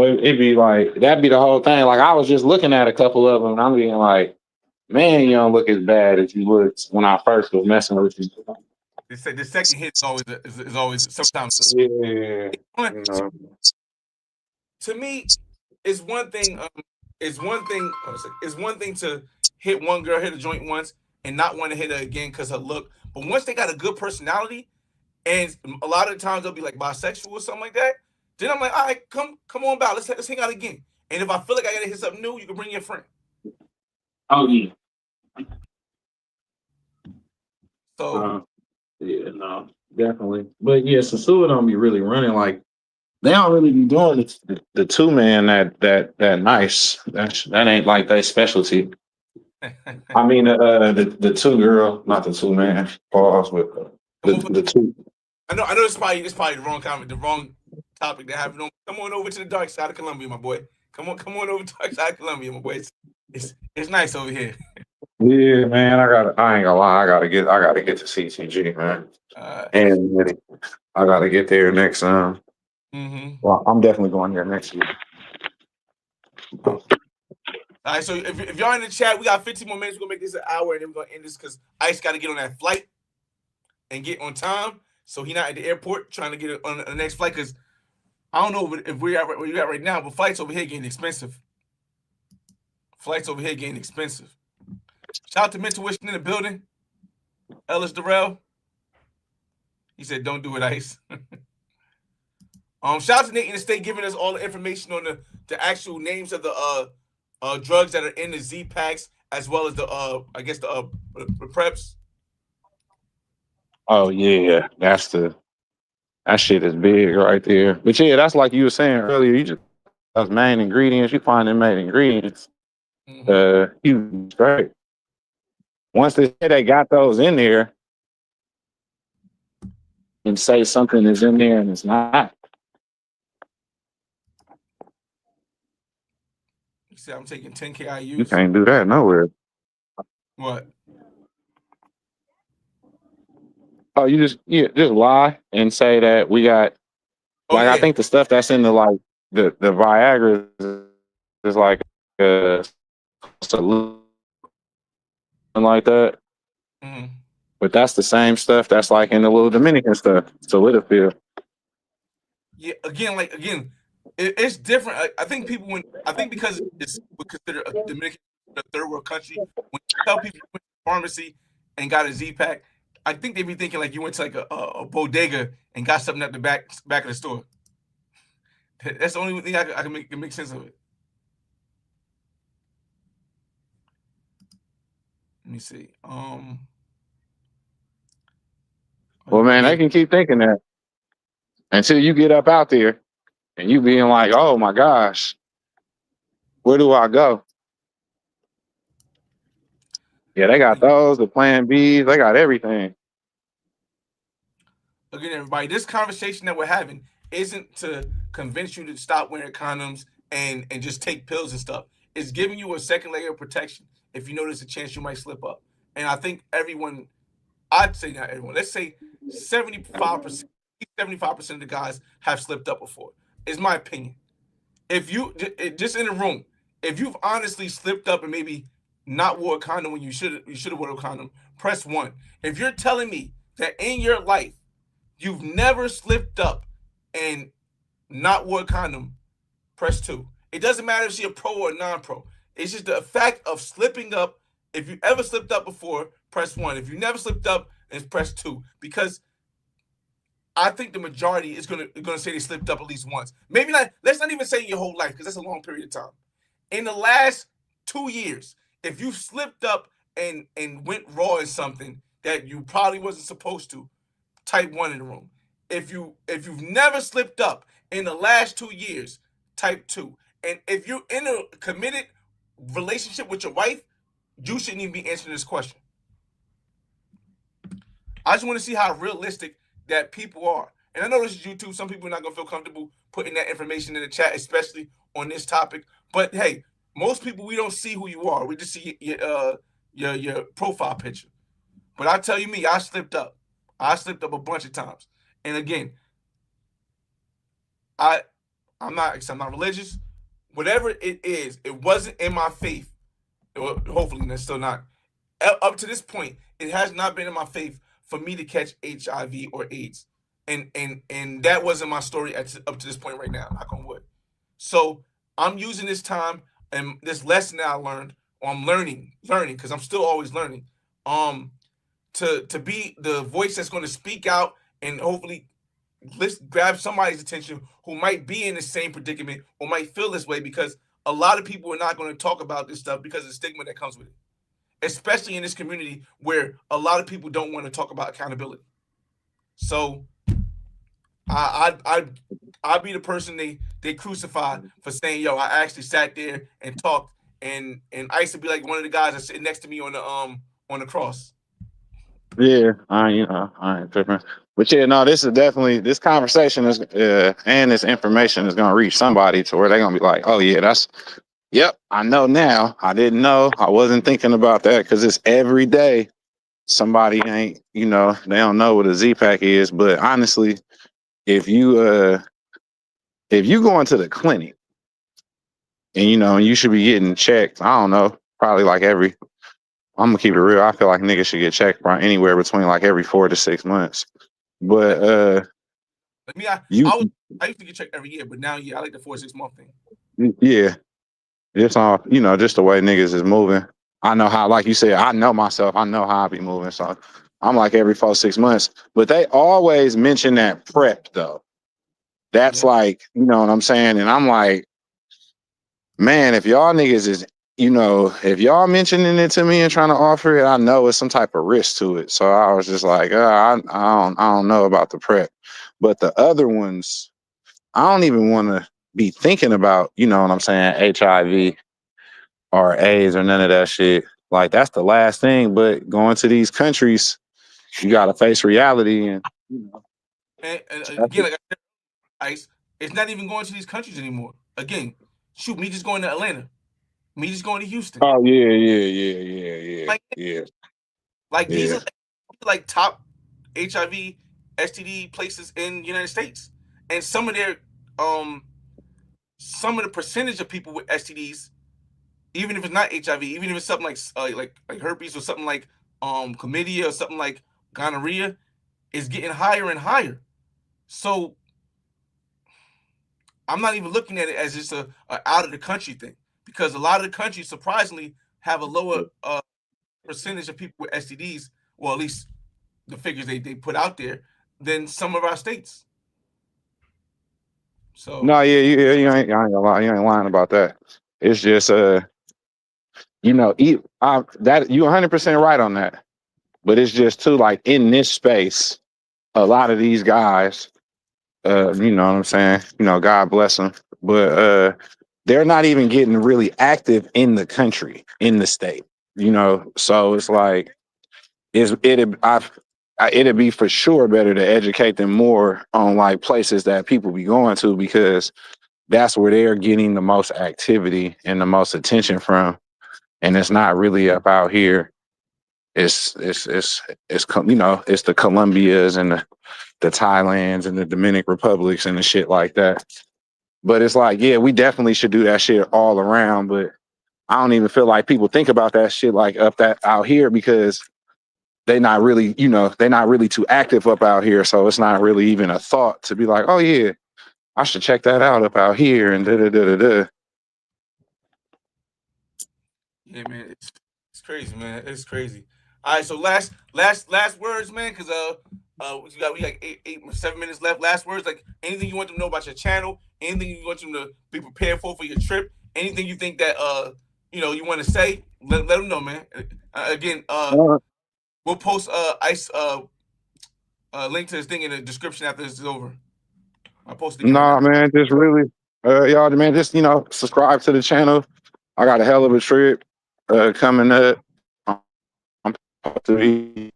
it'd be like that'd be the whole thing. Like I was just looking at a couple of them, and I'm being like, man, you don't look as bad as you looked when I first was messing with you. The second hit is always sometimes. Yeah, you know. To me, it's one thing. It's one thing to hit one girl, hit a joint once, and not want to hit her again because her look. But once they got a good personality, and a lot of the times they'll be like bisexual or something like that, then I'm like, all right, come on, back. Let's hang out again. And if I feel like I gotta hit something new, you can bring your friend. Oh yeah. So Yeah, no, definitely. But yeah, Sasua don't be really running like they don't really be doing the two man that nice. That ain't like their specialty. I mean, the two girl, not the two man. Pause with the come over. the two. I know it's probably the wrong comment, the wrong topic to have. Come on over to the dark side of Columbia, my boy. Come on over to the dark side of Columbia, my boy. It's nice over here. Yeah, man. I ain't gonna lie. I gotta get to CCG, man. And I gotta get there next. Well, I'm definitely going there next year. All right, so if y'all in the chat, we got 15 more minutes. We're gonna make this an hour, and then we're gonna end this because Ice got to get on that flight and get on time, so he not at the airport trying to get on the next flight. Because I don't know if we're at where you at right now, but flights over here getting expensive. Shout out to Mental Wishing in the building. Ellis Durrell. He said, "Don't do it, Ice." Shout out to Nate in the state giving us all the information on the actual names of the drugs that are in the Z packs, as well as the preps. Oh yeah, that shit is big right there. But yeah, that's like you were saying earlier. You just those main ingredients. You find them main ingredients. You straight. Once they got those in there, and say something is in there and it's not. You said I'm taking 10 KIUs. You can't do that nowhere. What? Oh, you just lie and say that we got. I think the stuff that's in the Viagra is like something like that. But that's the same stuff that's like in the little Dominican stuff. So it'll feel. Yeah, again, it's different. I think people because it's considered a Dominican, a third world country, when you tell people you went to the pharmacy and got a Z pack, I think they be thinking like you went to like a bodega and got something at the back of the store. That's the only thing I can make sense of it. Let me see. Well, man, they can keep thinking that until you get up out there and you being like, "Oh my gosh, where do I go?" Yeah, they got those, the Plan Bs, they got everything. Again, everybody, this conversation that we're having isn't to convince you to stop wearing condoms and just take pills and stuff. It's giving you a second layer of protection if you know there's a chance you might slip up. And I think everyone, I'd say not everyone, let's say 75% of the guys have slipped up before, is my opinion. If you, just in the room, if you've honestly slipped up and maybe not wore a condom when you should have worn a condom, press 1. If you're telling me that in your life, you've never slipped up and not wore a condom, press 2. It doesn't matter if you're a pro or a non-pro. It's just the fact of slipping up. If you ever slipped up before, press 1. If you never slipped up, it's press 2. Because I think the majority is gonna say they slipped up at least once. Maybe not. Let's not even say your whole life, because that's a long period of time. In the last 2 years, if you slipped up and went raw in something that you probably wasn't supposed to, type 1 in the room. If you've never slipped up in the last 2 years, type 2. And if you're in a committed relationship with your wife, you shouldn't even be answering this question. I just want to see how realistic that people are. And I know this is YouTube. Some people are not going to feel comfortable putting that information in the chat, especially on this topic. But hey, most people, we don't see who you are. We just see your profile picture. But I tell you me, I slipped up. I slipped up a bunch of times. And again, I'm not religious. Whatever it is, it wasn't in my faith. Hopefully, that's still not. Up to this point, it has not been in my faith for me to catch HIV or AIDS. And that wasn't my story up to this point right now, knock on wood. So I'm using this time and this lesson that I learned, or I'm learning, because I'm still always learning, to be the voice that's going to speak out and hopefully let's grab somebody's attention who might be in the same predicament or might feel this way, because a lot of people are not going to talk about this stuff because of the stigma that comes with it, especially in this community where a lot of people don't want to talk about accountability. So I'd be the person they crucify for saying, yo, I actually sat there and talked, and I used to be like one of the guys that's sitting next to me on the cross. Yeah, I ain't tripping. But yeah, no, this is definitely this conversation is and this information is gonna reach somebody to where they're gonna be like, oh yeah, that's yep, I know now. I didn't know. I wasn't thinking about that because it's every day. Somebody ain't, they don't know what a Z pack is. But honestly, if you go into the clinic and you should be getting checked, I don't know, probably like every I'm gonna keep it real. I feel like niggas should get checked anywhere between like every 4 to 6 months. But Like me, I you I was I used to get checked every year, but now yeah, I like the 4 to 6 month thing. yeah, it's all just the way niggas is moving. I know how, like you said, I know myself. I know how I be moving. So I'm like every 4 6 months. But they always mention that prep though. That's Yeah. like, you know what I'm saying? And I'm like, man, if y'all niggas is, if y'all mentioning it to me and trying to offer it, I know it's some type of risk to it. So I was just like, I don't know about the prep. But the other ones, I don't even want to be thinking about, you know what I'm saying, HIV or AIDS or none of that shit. Like that's the last thing. But going to these countries, you gotta face reality and And that's again, like I said, Ice, it's not even going to these countries anymore. Again, shoot, me just going to Atlanta, me just going to Houston. oh yeah. Like, Yeah. these Yeah. are like top HIV, STD places in the United States, and um some of the percentage of people with STDs, even if it's not HIV, even if it's something like herpes or something like chlamydia or something like gonorrhea, is getting higher and higher. So I'm not even looking at it as just a out of the country thing, because a lot of the countries surprisingly have a lower percentage of people with STDs, well at least the figures they put out there, than some of our states. So No, yeah, you ain't gonna lie, you ain't lying about that. It's just that you 100% right on that. But it's just too like in this space, a lot of these guys, you know what I'm saying, God bless them, but they're not even getting really active in the country, in the state, So it's like it'd be for sure better to educate them more on like places that people be going to because that's where they're getting the most activity and the most attention from. And it's not really up out here. It's the Colombias and the Thailands and the Dominican Republics and the shit like that. But it's like, yeah, we definitely should do that shit all around. But I don't even feel like people think about that shit like up that out here because they're not really too active up out here. So it's not really even a thought to be like, oh yeah, I should check that out up out here and da da da da da. yeah, man, it's crazy, man. It's crazy. All right, so last words, man, because we got 7 minutes left. Last words, like anything you want them to know about your channel, anything you want them to be prepared for your trip, anything you think that you want to say, let them know, man. Again, Uh, we'll post Ice link to this thing in the description after this is over. I'll post it again right now. nah, man, just really, y'all, man, just subscribe to the channel. I got a hell of a trip coming up. I'm supposed to be,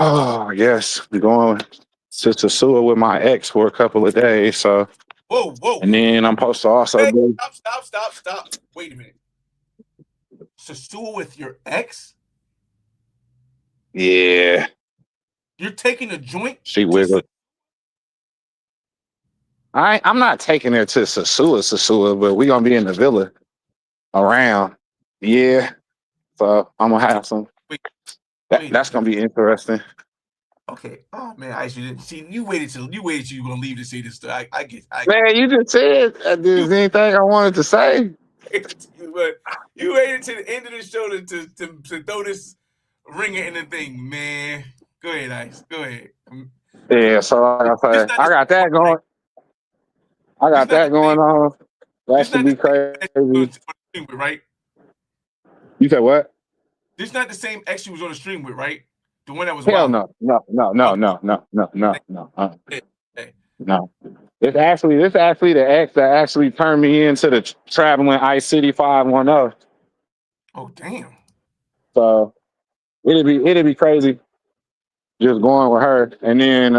oh, yes, we're going to Sasua with my ex for a couple of days. So, Whoa, whoa. and then I'm supposed to also Hey, do, stop. Wait a minute. Sasua with your ex? yeah, You're taking a joint she to wiggled. I'm not taking her to Sasua, but we gonna be in the villa around. Yeah, so I'm gonna have some. wait, wait. That's gonna be interesting. Okay. Oh man, I actually didn't see. You waited till you were gonna leave to say this stuff. I get. Man, you just said You there's anything I wanted to say. but you waited to the end of the show to throw this ringer in the thing, man. Go ahead, Ice. Go ahead. Yeah, so like I This say, not I the got same that going. like I this got not that the same. going on. That This should not the be same ex you crazy. was on the stream with, right? You said what? This not the same ex you was on the stream with, right? The one that was Hell wilding. no, no, no, no, Okay. no, no, no, no, no, Hey. no. It's actually the ex that actually turned me into the traveling Ice City 510. Oh damn. So it'd be crazy. just going with her. And then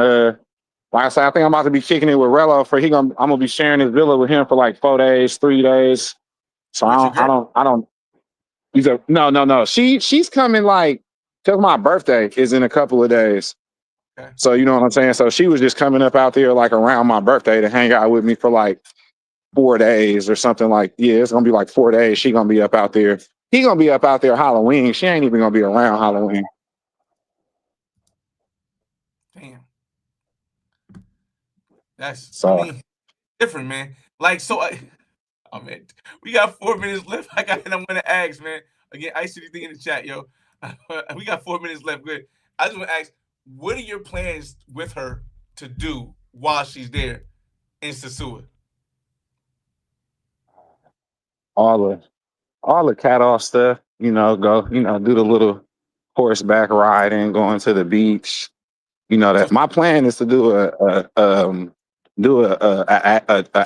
like I said, I think I'm about to be kicking it with Rello for I'm gonna be sharing his villa with him for like 4 days, 3 days. So With your girl? I don't he's a no. She's coming like because my birthday is in a couple of days. Okay. So you know what I'm saying? So she was just coming up out there like around my birthday to hang out with me for like 4 days or something like it's gonna be like 4 days. She gonna be up out there. He gonna be up out there Halloween. She ain't even gonna be around Halloween. Damn. That's, I So mean, different, man. Like, so, oh, man, we got 4 minutes left. And I'm going to ask, man. Again, I see anything in the chat, yo. We got 4 minutes left. Good. I just want to ask, what are your plans with her to do while she's there in Sasua? all the cat off stuff, go, do the little horseback riding, going to the beach. So, That my plan is to do a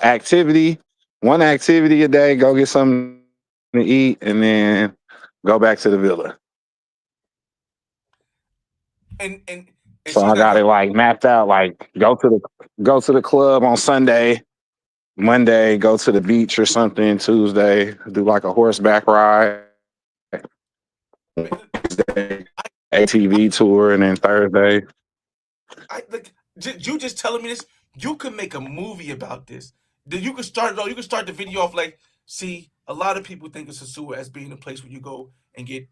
activity, one activity a day, go get something to eat, and then go back to the villa. and So she's I not got going it like mapped out. Like go to the club on Sunday. Monday, go to the beach or something. Tuesday, do like a horseback ride. to, Wednesday, ATV tour, and then Thursday. like, you just telling me this, you could make a movie about this. You could start it off, you could start the video off like, see, a lot of people think of Sasua as being a place where you go and get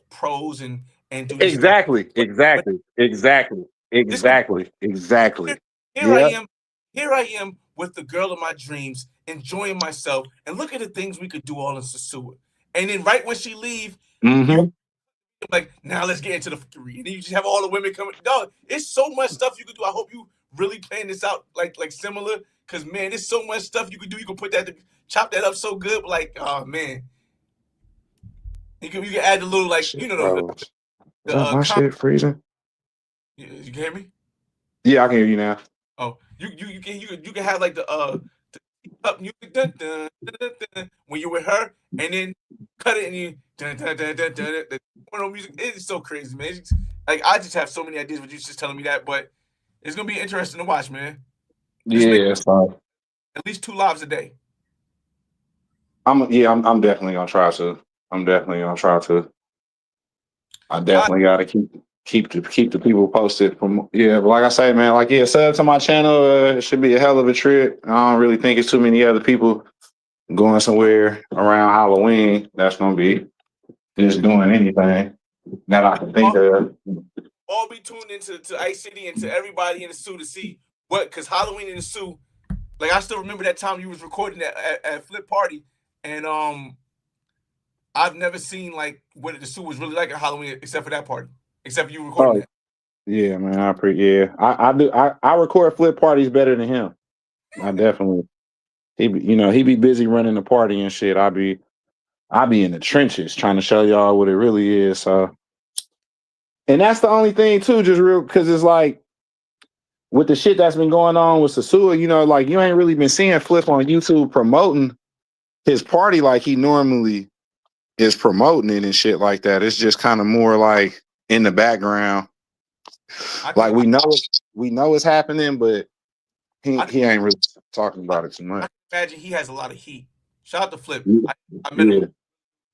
pros and do this stuff. Exactly, But exactly, exactly, this could be exactly, exactly. here, here I Yep. am, here I am with the girl of my dreams, enjoying myself, and look at the things we could do all in Sasua. And then right when she leave, you Mm-hmm. like, now let's get into the fuckery. And then you just have all the women coming. Dog, it's so much stuff you could do. I hope you really plan this out like similar. Cause man, there's so much stuff you could do. You could put that chop that up so good. Like, oh man. You can add the little like, Shit, the bro. Is the that my comp, shit freezing? you can hear me? Yeah, I can hear you now. Oh, you can have like the up music when you're with her and then cut it and you the porno music. It's so crazy, man. Like I just have so many ideas with you just telling me that, but it's gonna be interesting to watch, man. Just make Yeah, so at least 2 lives a day. I'm definitely gonna try to. I'm definitely gonna try to. I I definitely gotta keep the people posted from but like I say, man, like sub to my channel. It should be a hell of a trip. I don't really think it's too many other people going somewhere around Halloween that's gonna be just doing anything that I can think all, of. all be tuned into Ice City and to everybody in the Sioux to see what because Halloween in the Sioux. Like I still remember that time you was recording at Flip Party, and I've never seen like what the Sioux was really like at Halloween except for that party, except for you recording Oh that. yeah, man. I do. I record flip parties better than him. I definitely. He be busy running the party and shit. I be in the trenches trying to show y'all what it really is. So, and that's the only thing too, just real because it's like with the shit that's been going on with Sasua, like you ain't really been seeing Flip on YouTube promoting his party like he normally is promoting it and shit like that. It's just kind of more like in the background. I can Like we know it's happening, but he I, he ain't really talking I, about it too I much. can imagine he has a lot of heat. Shout out to Flip. I met him, Yeah.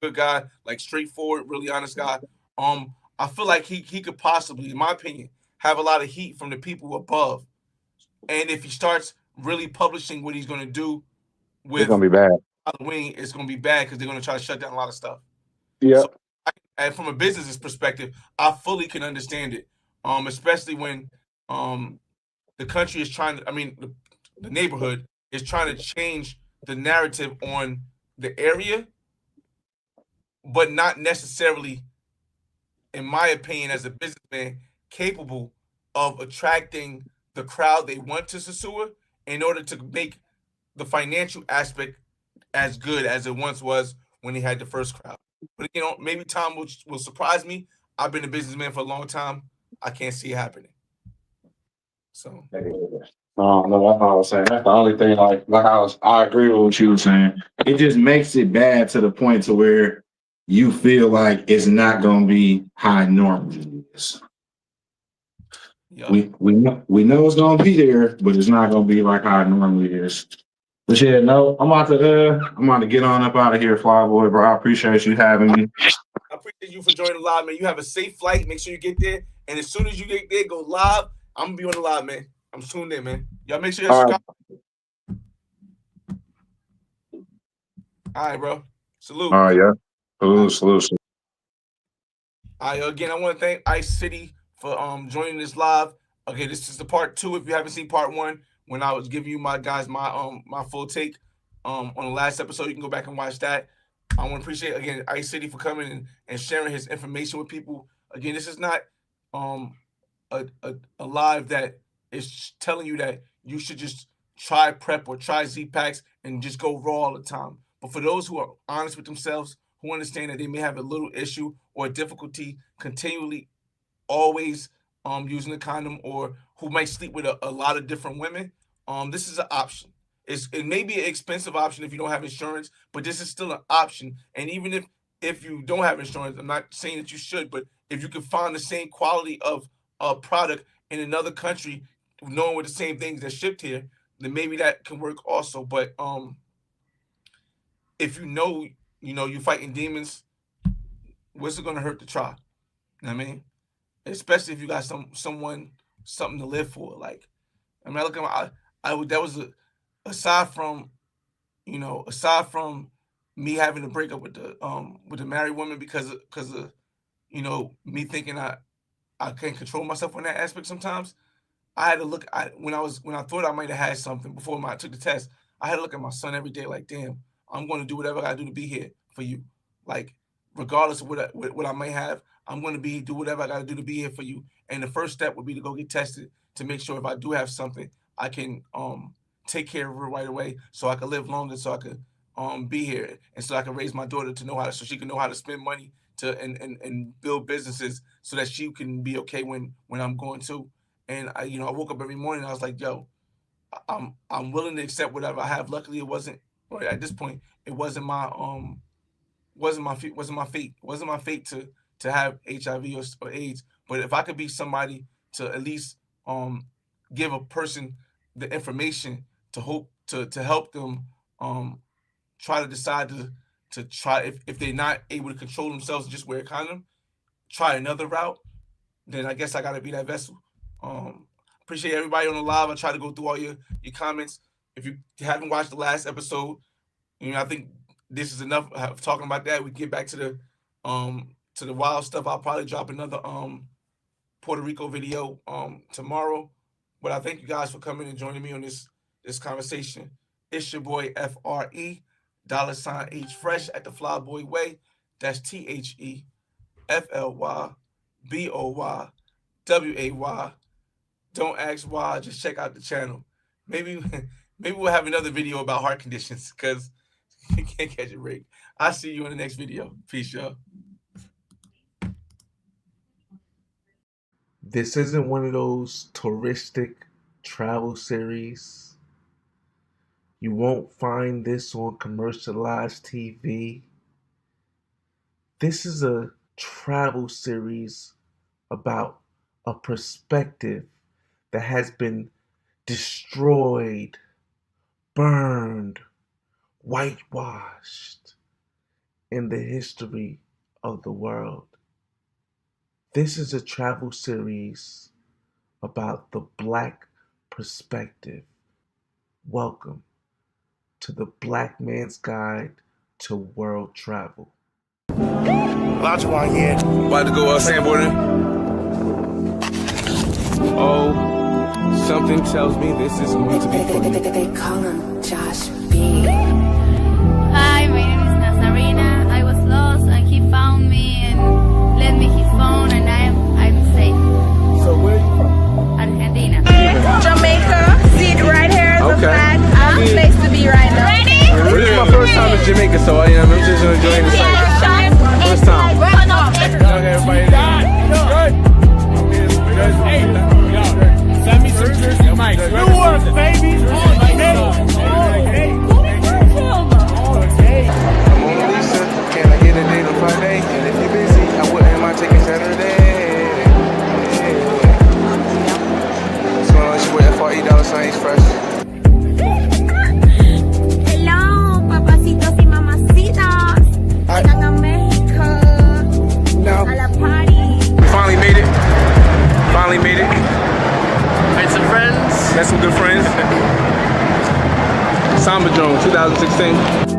good guy, like straightforward, really honest guy. I feel like he could possibly, in my opinion, have a lot of heat from the people above. And if he starts really publishing what he's going to do It's with gonna be bad. Halloween, it's going to be bad because they're going to try to shut down a lot of stuff. So, Yep. and from a business perspective, I fully can understand it. Especially when the country is trying to, I mean, the neighborhood is trying to change the narrative on the area, but not necessarily, in my opinion, as a businessman, capable of attracting the crowd they want to Sasua in order to make the financial aspect as good as it once was when he had the first crowd. But maybe time will surprise me. I've been a businessman for a long time. I can't see it happening. So No, that's what I was saying. That's the only thing. Like I agree with what you were saying. It just makes it bad to the point to where you feel like it's not gonna be how it normally is. Yeah. We know it's gonna be there, but it's not gonna be like how it normally is. But yeah, no, I'm about to get on up out of here, Flyboy, bro. I appreciate you having me. I appreciate you for joining live, man. You have a safe flight. Make sure you get there. And as soon as you get there, go live. I'm gonna be on the live, man. I'm tuned in, man. Y'all make sure you subscribe. All right, bro. Salute. All right, yeah. Salute. All right, again, I want to thank Ice City for joining this live. Okay, this is the part 2. If you haven't seen part 1, when I was giving you my full take on the last episode, you can go back and watch that. I want to appreciate again Ice City for coming and sharing his information with people. Again, this is not a live that is telling you that you should just try prep or try Z packs and just go raw all the time. But for those who are honest with themselves, who understand that they may have a little issue or difficulty continually always using a condom, or who might sleep with a lot of different women, this is an option. It may be an expensive option if you don't have insurance, but this is still an option. And even if you don't have insurance, I'm not saying that you should, but if you can find the same quality of product in another country, knowing with the same things that shipped here, then maybe that can work also. But if you're fighting demons, what's it gonna hurt to try? You know what I mean? Especially if you got something to live for. Like, I mean, I look at that was aside from me having to break up with the married woman because of me thinking I can't control myself on that aspect sometimes. I had to look when I thought I might have had something before I took the test. I had to look at my son every day like, damn, I'm going to do whatever I got to do to be here for you. Like, regardless of what I might have, I'm going to do whatever I got to do to be here for you. And the first step would be to go get tested to make sure if I do have something, I can take care of her right away, so I can live longer, so I could be here, and so I can raise my daughter so she can know how to spend money and build businesses so that she can be okay when I'm going to. And I woke up every morning and I was like, yo, I'm willing to accept whatever I have. Luckily, it wasn't, or at this point, it wasn't my fate. It wasn't my fate to have HIV or AIDS. But if I could be somebody to at least give a person the information to help them try to decide to try, if they're not able to control themselves and just wear a condom, try another route, then I guess I gotta be that vessel. Appreciate everybody on the live. I try to go through all your comments. If you haven't watched the last episode, I think this is enough of talking about that. We get back to the wild stuff. I'll probably drop another Puerto Rico video tomorrow. But I thank you guys for coming and joining me on this conversation. It's your boy FRE $H Fresh at the Flyboy Way. That's THEFLYBOYWAY. Don't ask why, just check out the channel. Maybe we'll have another video about heart conditions because you can't catch a break. I'll see you in the next video. Peace, y'all. This isn't one of those touristic travel series. You won't find this on commercialized TV. This is a travel series about a perspective that has been destroyed, burned, whitewashed in the history of the world. This is a travel series about the Black perspective. Welcome to the Black Man's Guide to World Travel. Lajuan, yeah. About to go sandboarding. Oh, something tells me this is going to be fun. They call him Josh B. Hi, my name is Nazarena. I was lost and he found me and lent me his phone and I'm safe. So where are you from? Argentina. Jamaica. See it right here is the flag. Place to be right now. Ready? This is my first time in Jamaica, so I'm just enjoying the sight. First time. Okay, everybody. Good. Hey, yo, send me some Jersey mics. Newark, baby. I'm on Lisa. Can I get a date on Friday? And if you're busy, I wouldn't mind taking Saturday. Yeah. 2016?